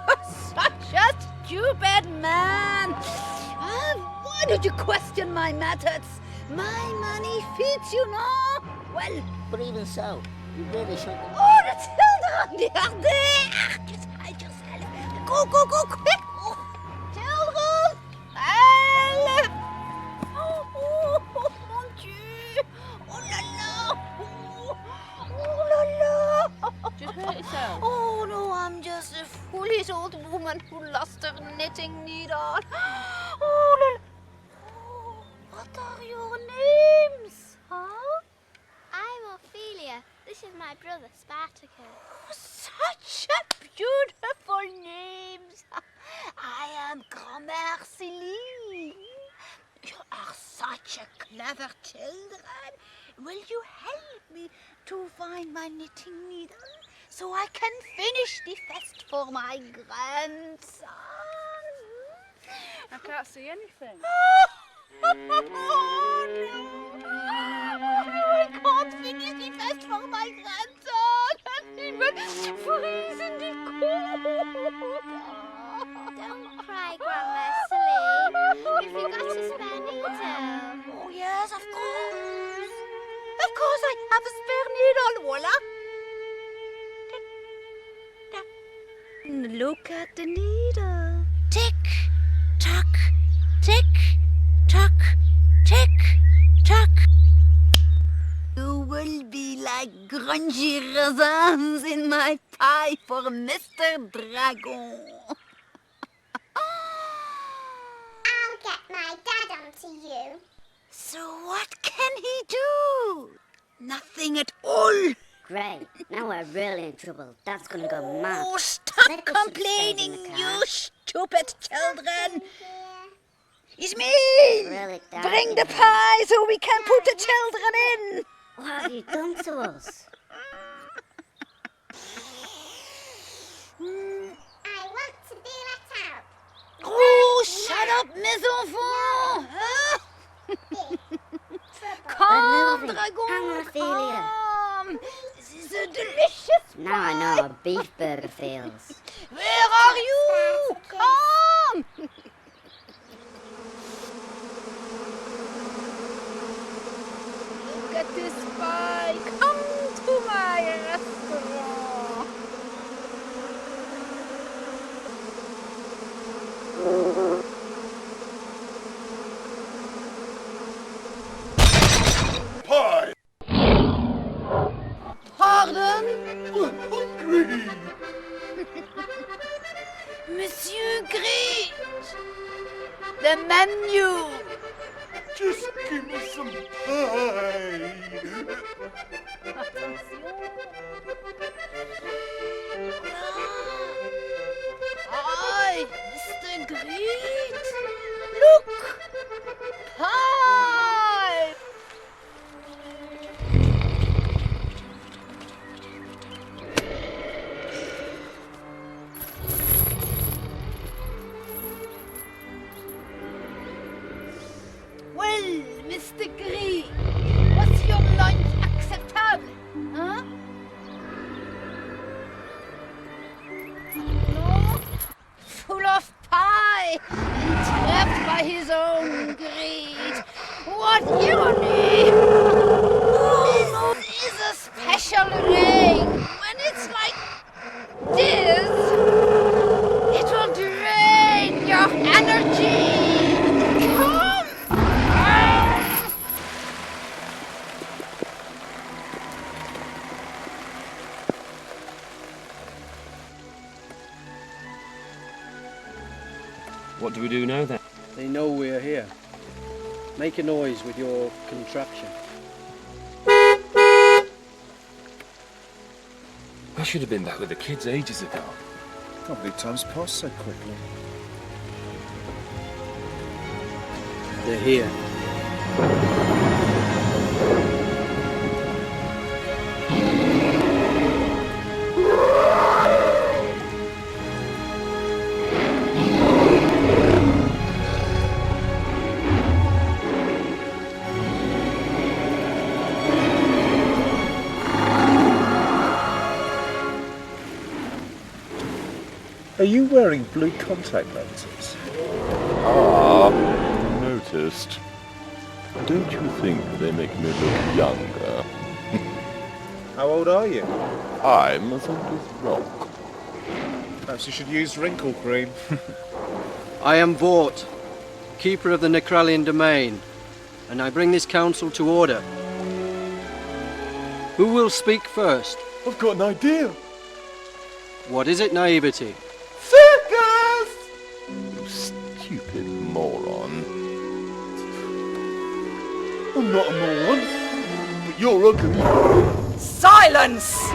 You're such a stupid man! Why did you question my methods? My money feeds you now. Well, But even so, you really shouldn't be... oh, the children, they are there! Just hide yourself. Go, go, go, quick! Oh, children, help! Oh, mon Dieu! Oh la la! Oh la la! Did you hurt yourself? Oh no, I'm just a foolish old woman who lost her knitting needle. Oh la la! Oh, what are your names, huh? I'm Ophelia. This is my brother Spartacus. Such a beautiful names. I am Grand-Mère Celine. You are such a clever children. Will you help me to find my knitting needle so I can finish the fest for my grandson? I can't see anything. I can't finish the fest for my grandson. He will freeze in the cold. Don't cry, Grandma, silly. If you got a spare needle. Oh, yes, of course. Of course, I have a spare needle, voila. Look at the needle. Tick, tock, tick, tock, tick, tock. You will be like grungy raisins in my pie for Mr. Dragon. I'll get my dad onto you. So what can he do? Nothing at all. Great. Now we're really in trouble. Dad's gonna go mad. Oh, stop complaining, you stupid children. It's me. Really, Dad? Bring the pie so we can put the children in. What have you done to us? I want to be let out. Oh, shut up, mes enfants. Come, Dragon, Hang on, Ophelia. come. This is a delicious pie. Now I know how a beef burger feels. Where are you? Come. Look at this pie. Come to my restaurant. Pie! Pardon? Hungry! Monsieur Gris. The menu. Just give me some pie! Hi, Mr. Greet. Look! Pie! Well, Mr. Greet, was your lunch acceptable? Huh? No? Full of pie and trapped by his own greed. What irony! This is a special rain. When it's like this, it will drain your energy. Come! What do we do now then? They know we're here. Make a noise with your contraption. I should have been back with the kids ages ago. Can't believe time's passed so quickly. They're here. Are you wearing blue contact lenses? Ah, noticed. Don't you think they make me look younger? How old are you? I'm as old as rock. Perhaps you should use wrinkle cream. I am Vort, keeper of the Necralian domain, and I bring this council to order. Who will speak first? I've got an idea. What is it, naivety? Circus! You stupid moron. I'm not a moron, but you're ugly. Silence!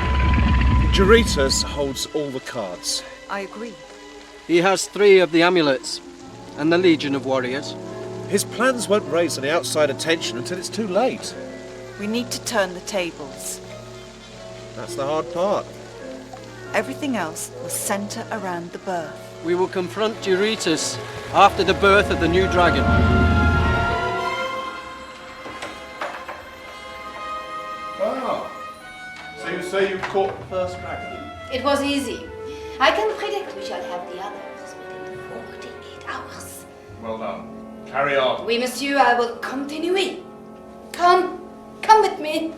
Juritas holds all the cards. I agree. He has 3 of the amulets, and the Legion of Warriors. His plans won't raise any outside attention until it's too late. We need to turn the tables. That's the hard part. Everything else will centre around the birth. We will confront Eurytus after the birth of the new dragon. Ah, so you say you caught the first dragon? It was easy. I can predict we shall have the others within 48 hours. Well done. Carry on. Oui, monsieur, I will continue. Come with me.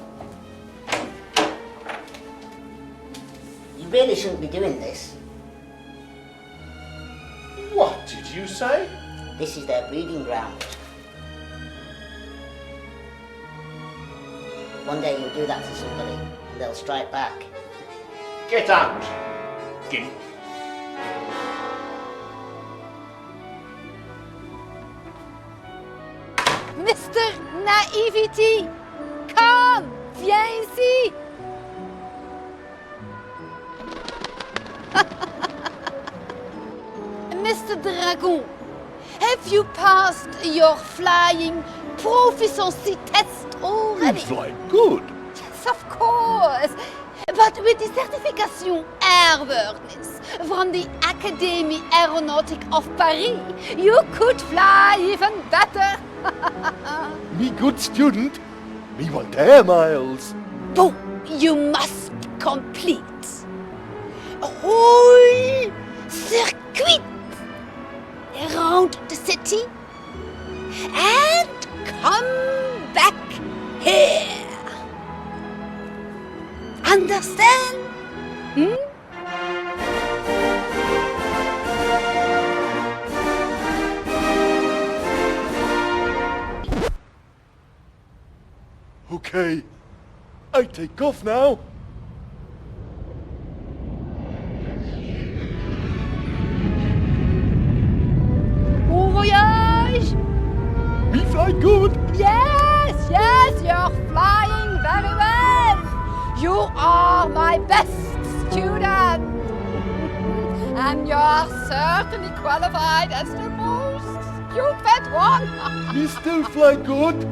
You really shouldn't be doing this. What did you say? This is their breeding ground. One day you'll do that to somebody, and they'll strike back. Get out, gimp. Mr. Naivety, come, viens ici. Mr. Dragon, have you passed your flying proficiency test already? You fly good. Yes, of course. But with the certification airworthiness from the Académie Aéronautique of Paris, you could fly even better. Me good student. Me want air miles. Oh, you must complete a whole circuit around the city and come back here. Understand? Hmm? Okay, I take off now. Bon voyage! Me fly good. Yes, you're flying very well. You are my best student. And you're certainly qualified as the most stupid one. Me still fly good.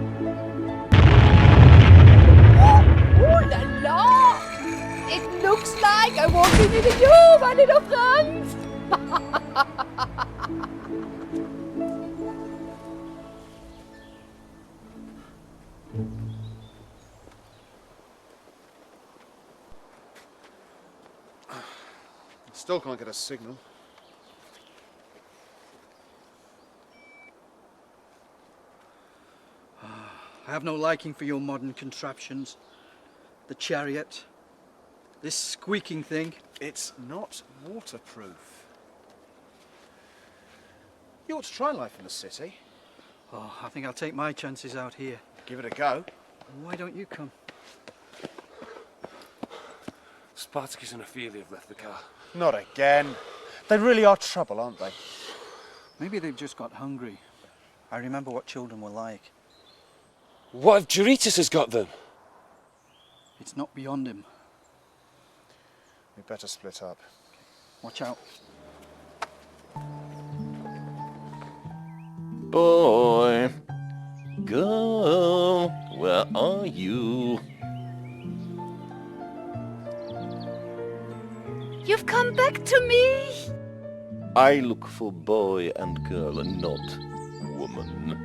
Oh la la! It looks like I'm walking with you, my little friends. Still can't get a signal. I have no liking for your modern contraptions. The chariot, this squeaking thing. It's not waterproof. You ought to try life in the city. Oh, I think I'll take my chances out here. Give it a go. Why don't you come? Spartacus and Ophelia have left the car. Not again. They really are trouble, aren't they? Maybe they've just got hungry. I remember what children were like. What if Eurytus has got them? It's not beyond him. We'd better split up. Watch out. Boy, girl, where are you? You've come back to me. I look for boy and girl and not woman.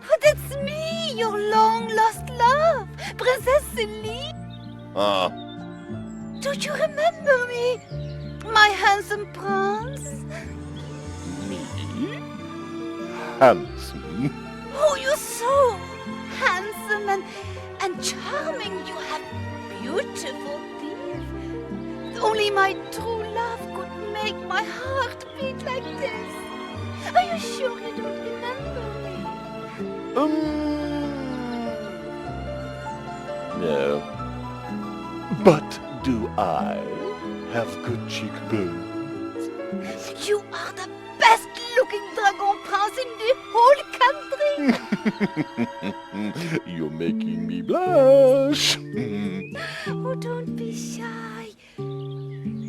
But it's me, your long-lost love, Princess Celine. Ah, Don't you remember me? My handsome prince? me? Handsome? Oh, you're so handsome and charming. You have beautiful teeth. Only my true love could make my heart beat like this. Are you sure you don't remember me? No. But do I have good cheekbones? You are the best-looking dragon prince in the whole country. You're making me blush. Oh, don't be shy.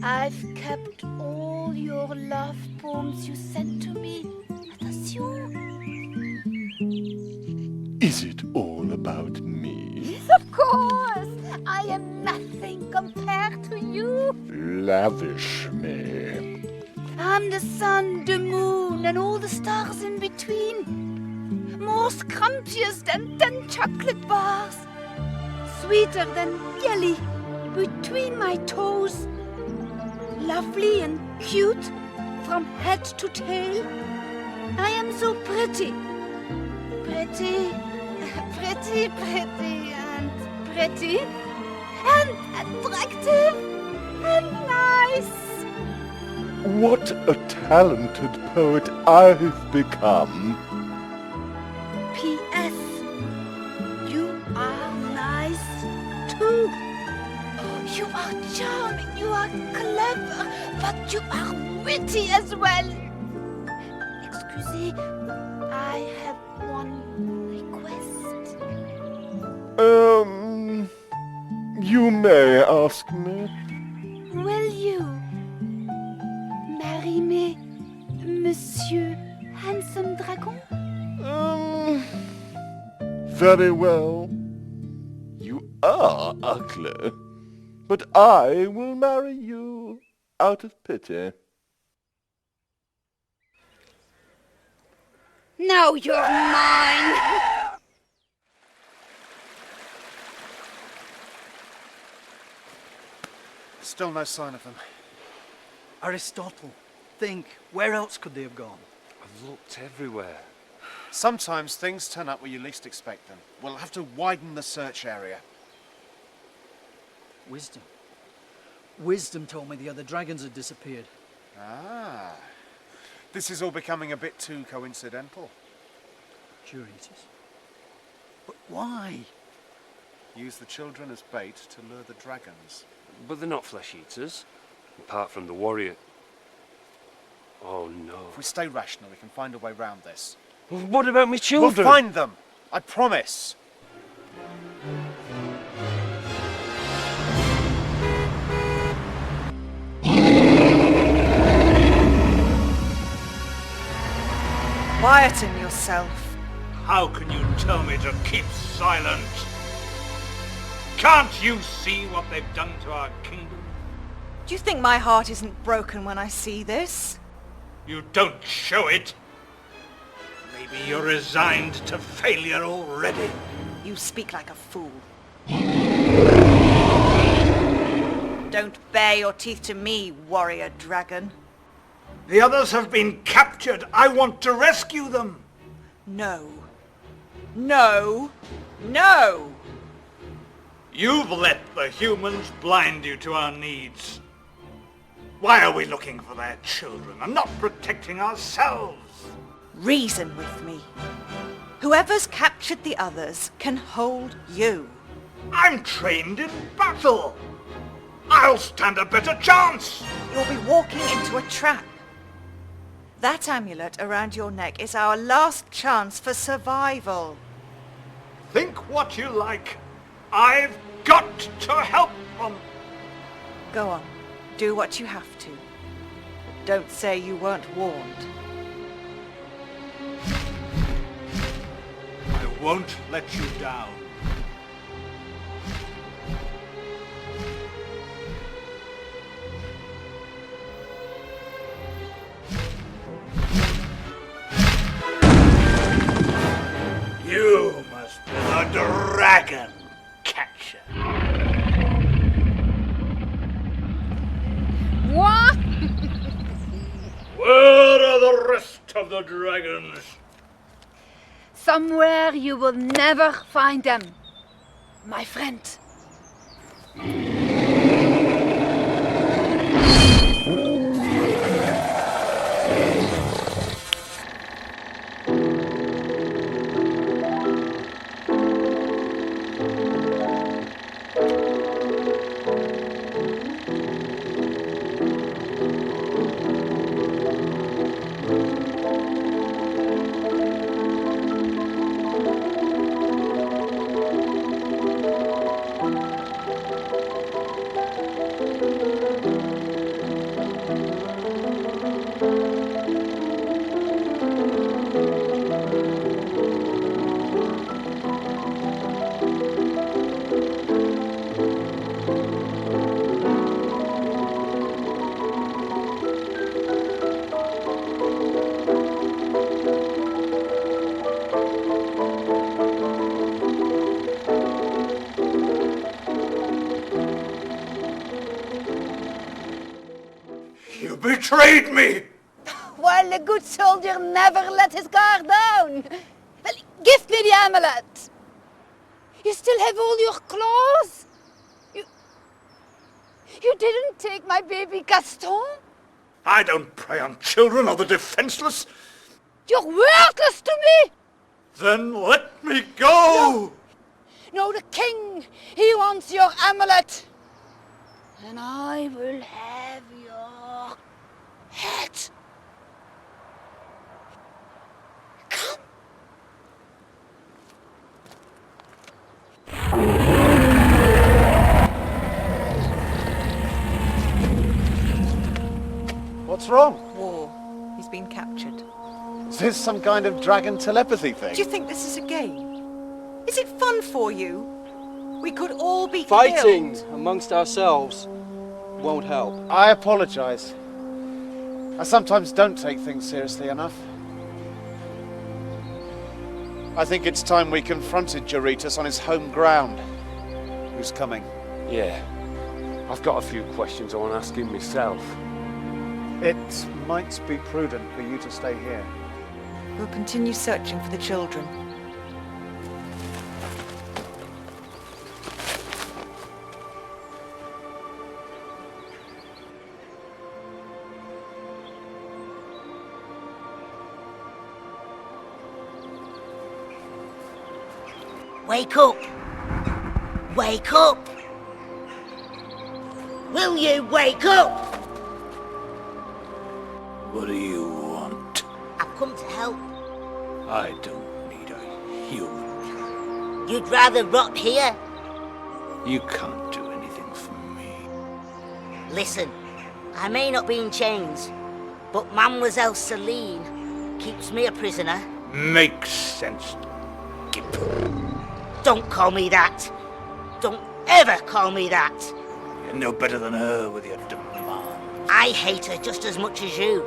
I've kept all your love poems you sent to me. Attention. Is it all about me? Yes, of course. I am nothing compared to you. Lavish me. I'm the sun, the moon, and all the stars in between. More scrumptious than 10 chocolate bars. Sweeter than jelly between my toes. Lovely and cute from head to tail. I am so pretty. Pretty, and pretty, and attractive, and nice. What a talented poet I've become. P.S. You are nice too. You are charming, you are clever, but you are witty as well. Excusez, I have one request. You may ask me. Will you marry me, Monsieur Handsome Dragon? Very well. You are ugly, but I will marry you out of pity. Now you're mine! Still no sign of them. Aristotle, think, where else could they have gone? I've looked everywhere. Sometimes things turn up where you least expect them. We'll have to widen the search area. Wisdom. Wisdom told me the other dragons had disappeared. Ah. This is all becoming a bit too coincidental. Sure it is. But why? Use the children as bait to lure the dragons. But they're not flesh eaters, apart from the warrior. Oh no. If we stay rational, we can find a way round this. Well, what about my children? We'll find them! I promise! Quieten yourself. How can you tell me to keep silent? Can't you see what they've done to our kingdom? Do you think my heart isn't broken when I see this? You don't show it. Maybe you're resigned to failure already. You speak like a fool. Don't bare your teeth to me, warrior dragon. The others have been captured. I want to rescue them. No. No. No! You've let the humans blind you to our needs. Why are we looking for their children and not protecting ourselves? Reason with me. Whoever's captured the others can hold you. I'm trained in battle. I'll stand a better chance. You'll be walking into a trap. That amulet around your neck is our last chance for survival. Think what you like. I've got to help them. Go on. Do what you have to. But don't say you weren't warned. I won't let you down. You must be the dragon catcher. What? Where are the rest of the dragons? Somewhere you will never find them, my friend. You betrayed me! Well, a good soldier never let his guard down. Well, give me the amulet. You still have all your clothes? You didn't take my baby Gaston? I don't prey on children or the defenseless. You're worthless to me! Then let me go! No, the king, he wants your amulet. And I will have your head. What's wrong? War. He's been captured. Is this some kind of dragon telepathy thing? Do you think this is a game? Is it fun for you? We could all be Fighting killed. amongst ourselves won't help. I apologize. I sometimes don't take things seriously enough. I think it's time we confronted Juritas on his home ground. Who's coming? Yeah. I've got a few questions I want to ask him myself. It might be prudent for you to stay here. We'll continue searching for the children. Wake up! Wake up! Will you wake up? What do you want? I've come to help. I don't need a human. You'd rather rot here? You can't do anything for me. Listen, I may not be in chains, but Mademoiselle Celine keeps me a prisoner. Makes sense, Gip. Don't call me that. Don't ever call me that. You're no better than her with your demands. I hate her just as much as you.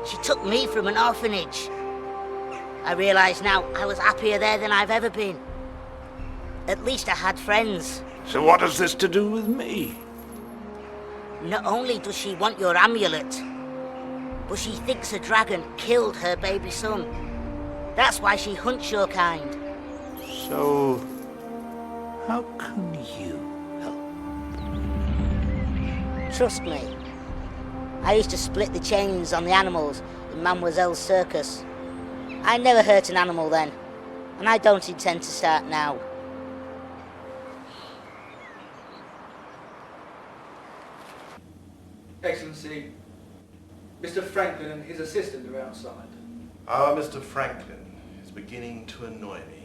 She took me from an orphanage. I realise now I was happier there than I've ever been. At least I had friends. So what has this to do with me? Not only does she want your amulet, but she thinks a dragon killed her baby son. That's why she hunts your kind. So, how can you help? Trust me. I used to split the chains on the animals in Mademoiselle's circus. I never hurt an animal then, and I don't intend to start now. Excellency, Mr. Franklin and his assistant are outside. Our Mr. Franklin is beginning to annoy me.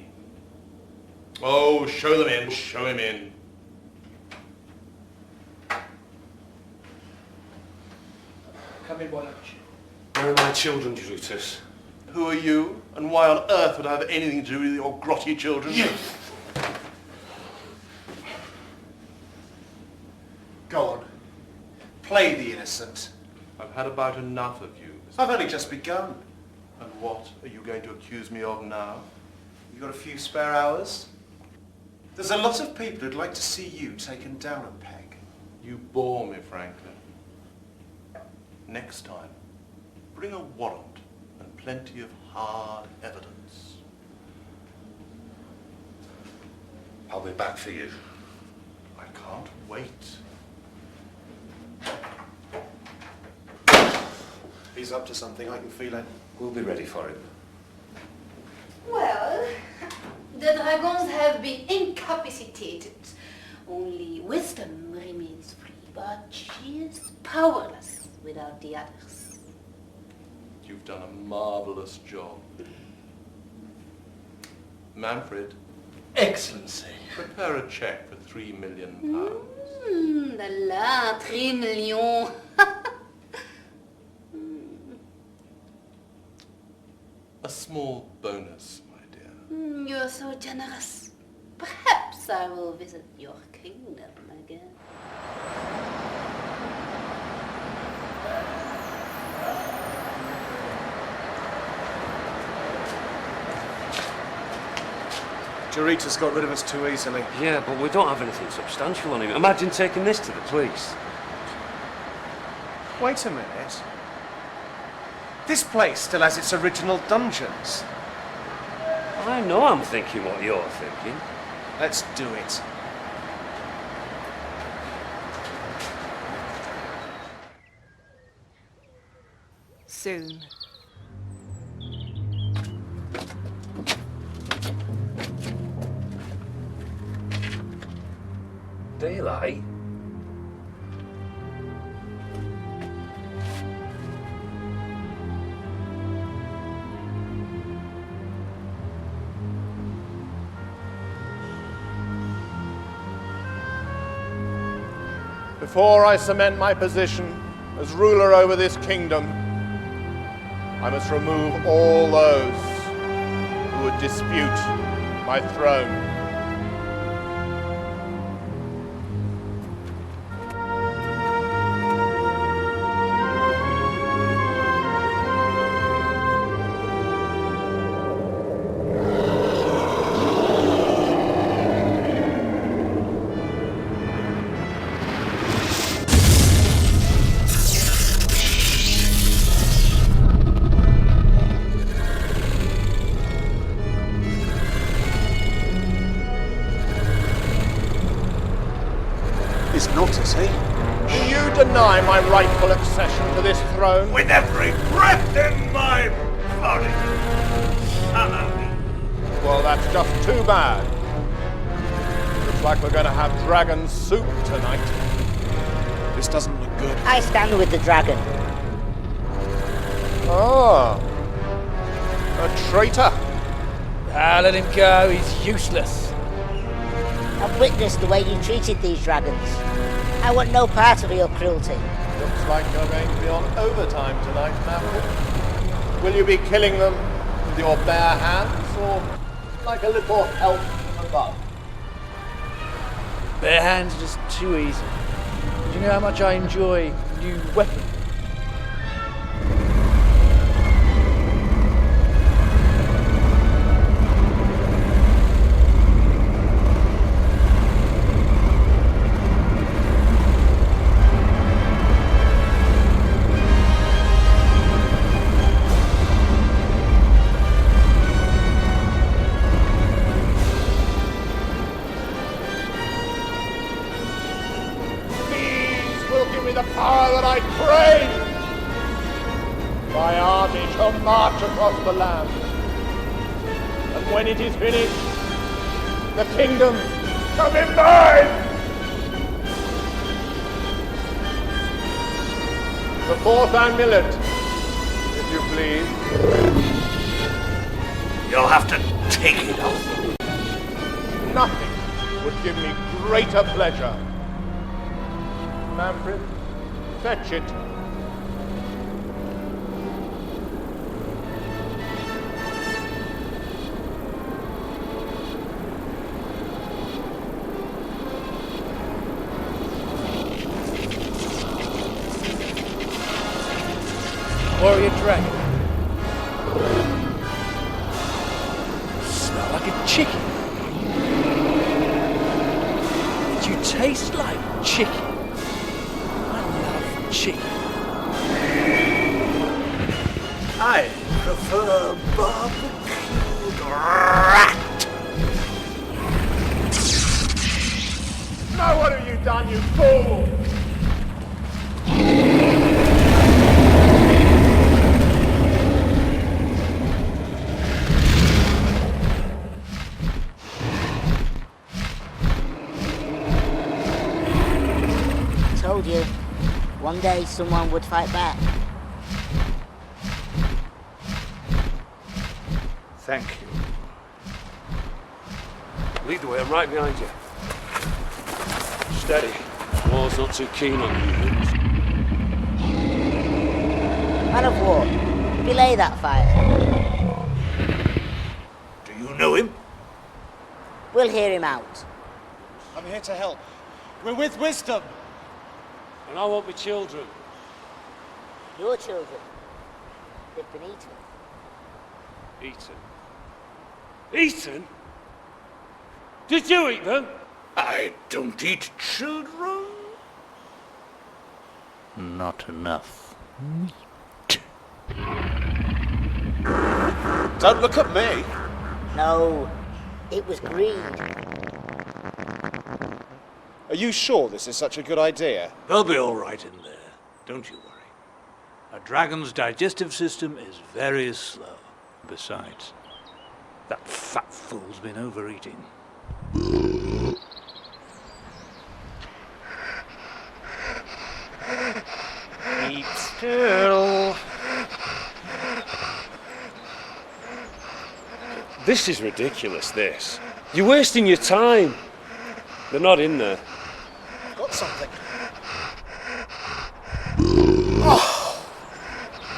Oh, show them in, show him in. Come in, why don't you? Where are my children, Juritas? Who are you, and why on earth would I have anything to do with your grotty children? Go on. Play the innocent. I've had about enough of you. I've only just begun. And what are you going to accuse me of now? You got a few spare hours? There's a lot of people who'd like to see you taken down a peg. You bore me, Franklin. Next time, bring a warrant and plenty of hard evidence. I'll be back for you. I can't wait. He's up to something, I can feel it. We'll be ready for him. Well, the dragons have been incapacitated. Only wisdom remains free, but she is powerless without the others. You've done a marvelous job. Manfred. Excellency. Prepare a cheque for £3 million. La 3 millions. A small bonus, my dear. You're so generous. Perhaps I will visit your kingdom again. Juritas got rid of us too easily. Yeah, but we don't have anything substantial on him. Imagine taking this to the police. Wait a minute. This place still has its original dungeons. I know I'm thinking what you're thinking. Let's do it. Soon. Daylight? Before I cement my position as ruler over this kingdom, I must remove all those who would dispute my throne. Do you deny my rightful accession to this throne? With every breath in my body. Son of me. Well, that's just too bad. Looks like we're going to have dragon soup tonight. This doesn't look good. I stand with the dragon. Ah, a traitor. Let him go, he's useless. I've witnessed the way you treated these dragons. I want no part of your cruelty. Looks like you're going to be on overtime tonight, Maverick. Will you be killing them with your bare hands, or like a little help from above? Bare hands are just too easy. Do you know how much I enjoy new weapons? March across the land. And when it is finished, the kingdom shall be mine! The fourth amulet, if you please. You'll have to take it off. Nothing would give me greater pleasure. Manfred, fetch it. Warrior dragon. Smell like a chicken. Did you taste like chicken? I love chicken. I prefer barbecued rat. Now what have you done, you fool? Told you, one day someone would fight back. Thank you. Lead the way, I'm right behind you. Steady. War's not too keen on you. Man of war, belay that fire. Do you know him? We'll hear him out. I'm here to help. We're with wisdom. And I want my children. Your children. They've been eaten. Eaten? Eaten? Did you eat them? I don't eat children. not enough meat. Don't look at me! No, it was greed. Are you sure this is such a good idea? They'll be all right in there. Don't you worry. A dragon's digestive system is very slow. Besides, that fat fool's been overeating. Keep still. This is ridiculous, this. You're wasting your time. They're not in there. I've got something. Oh!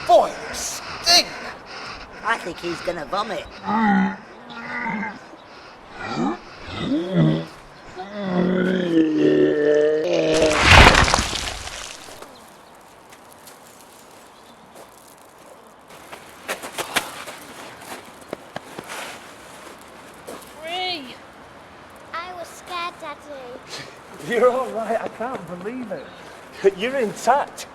Boy, you stink! I think he's gonna vomit. Free! I was scared, Daddy. You're all right. I can't believe it. You're intact.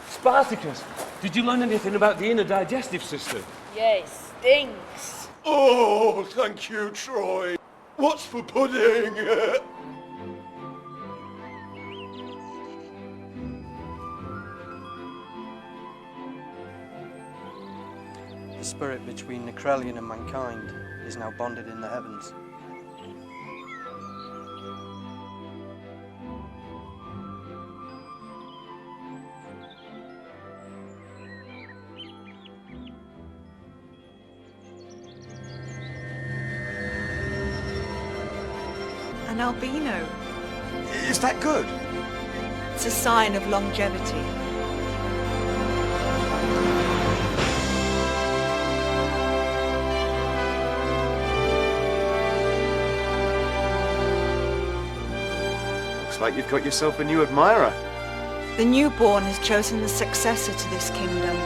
Spartacus, did you learn anything about the inner digestive system? Yes, stinks. Oh, thank you, Troy. What's for pudding? The spirit between Necrelion and mankind is now bonded in the heavens. An albino. Is that good? It's a sign of longevity. Looks like you've got yourself a new admirer. The newborn has chosen the successor to this kingdom.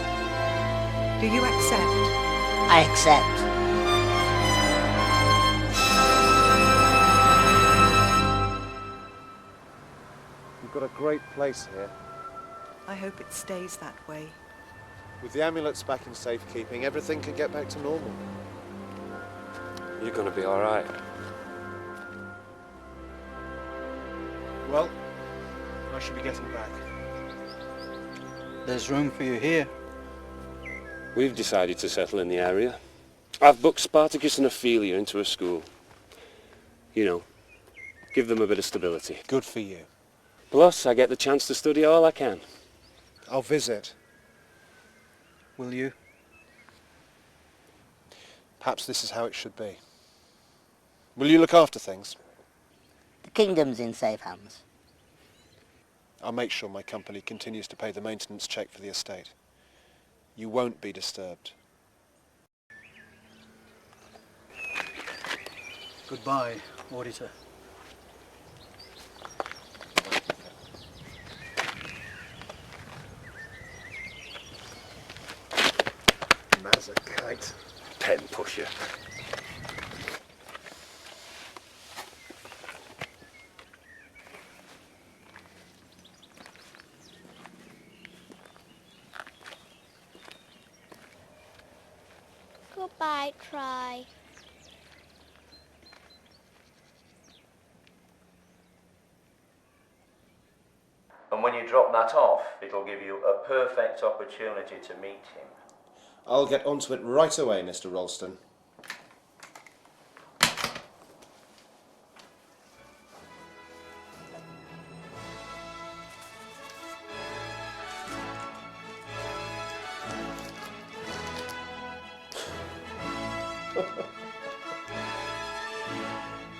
Do you accept? I accept. You've got a great place here. I hope it stays that way. With the amulets back in safekeeping, everything can get back to normal. You're gonna be all right. Well, I should be getting back. There's room for you here. We've decided to settle in the area. I've booked Spartacus and Ophelia into a school. You know, give them a bit of stability. Good for you. Plus, I get the chance to study all I can. I'll visit. Will you? Perhaps this is how it should be. Will you look after things? The kingdom's in safe hands. I'll make sure my company continues to pay the maintenance check for the estate. You won't be disturbed. Goodbye, Auditor. Mazakite. Pen pusher. Goodbye, Troy. And when you drop that off, it'll give you a perfect opportunity to meet him. I'll get onto it right away, Mr. Ralston.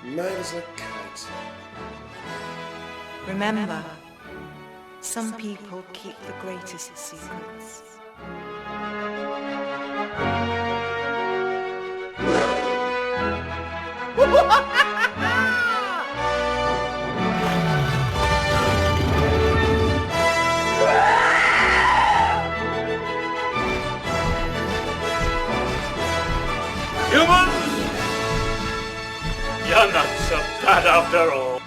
Mad as a kite. Remember, some people keep the greatest secrets. Humans! You're not so bad after all.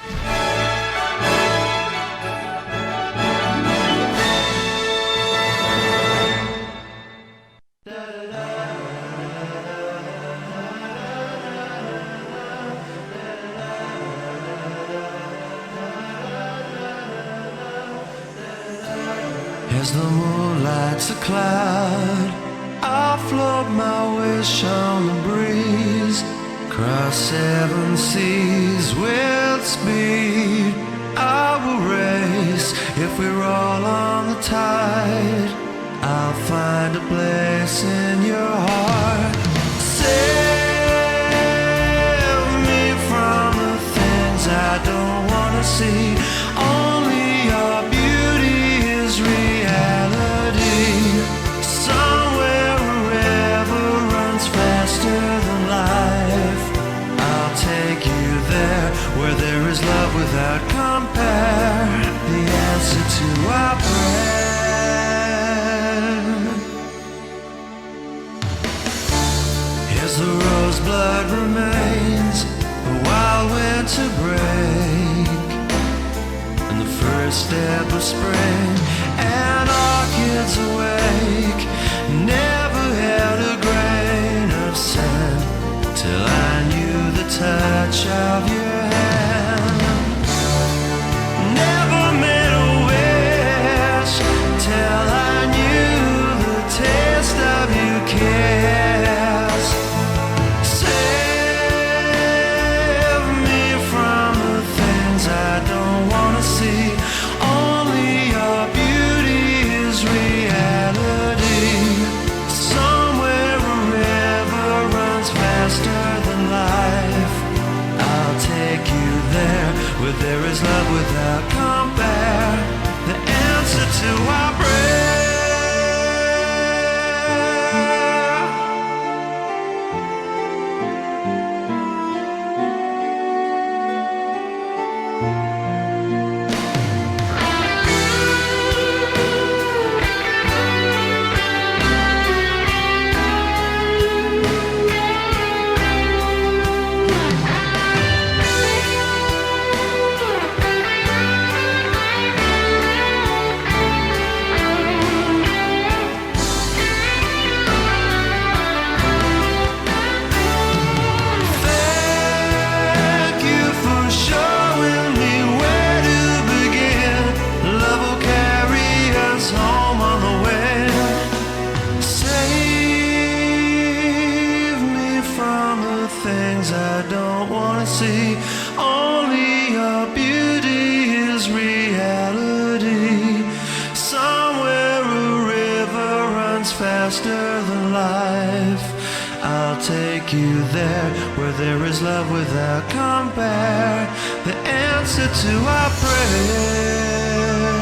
As the moon lights a cloud, I'll float my wish on the breeze, cross 7 seas with speed. I will race if we roll on the tide. I'll find a place in your heart. Save me from the things I don't want to see. Only your beauty is reality. Somewhere a river runs faster than life. I'll take you there where there is love without compare. The answer to our prayer. As the rose blood remains, the wild winter break, and the first step of spring, and orchids awake. Never held a grain of sand till I knew the touch of your hand. Never made a wish till I knew the taste of your kiss. Save me from the things I don't want to see. Only your beauty is reality. Somewhere a river runs faster than life. I'll take you there where there is love without compare. The answer to our prayer. Thank you for showing me where to begin. Love will carry us home on the way. Save me from the things I don't want to see. Only your beauty is reality. Somewhere a river runs faster than life. I'll take you there where there is love without compare. The answer to our prayer.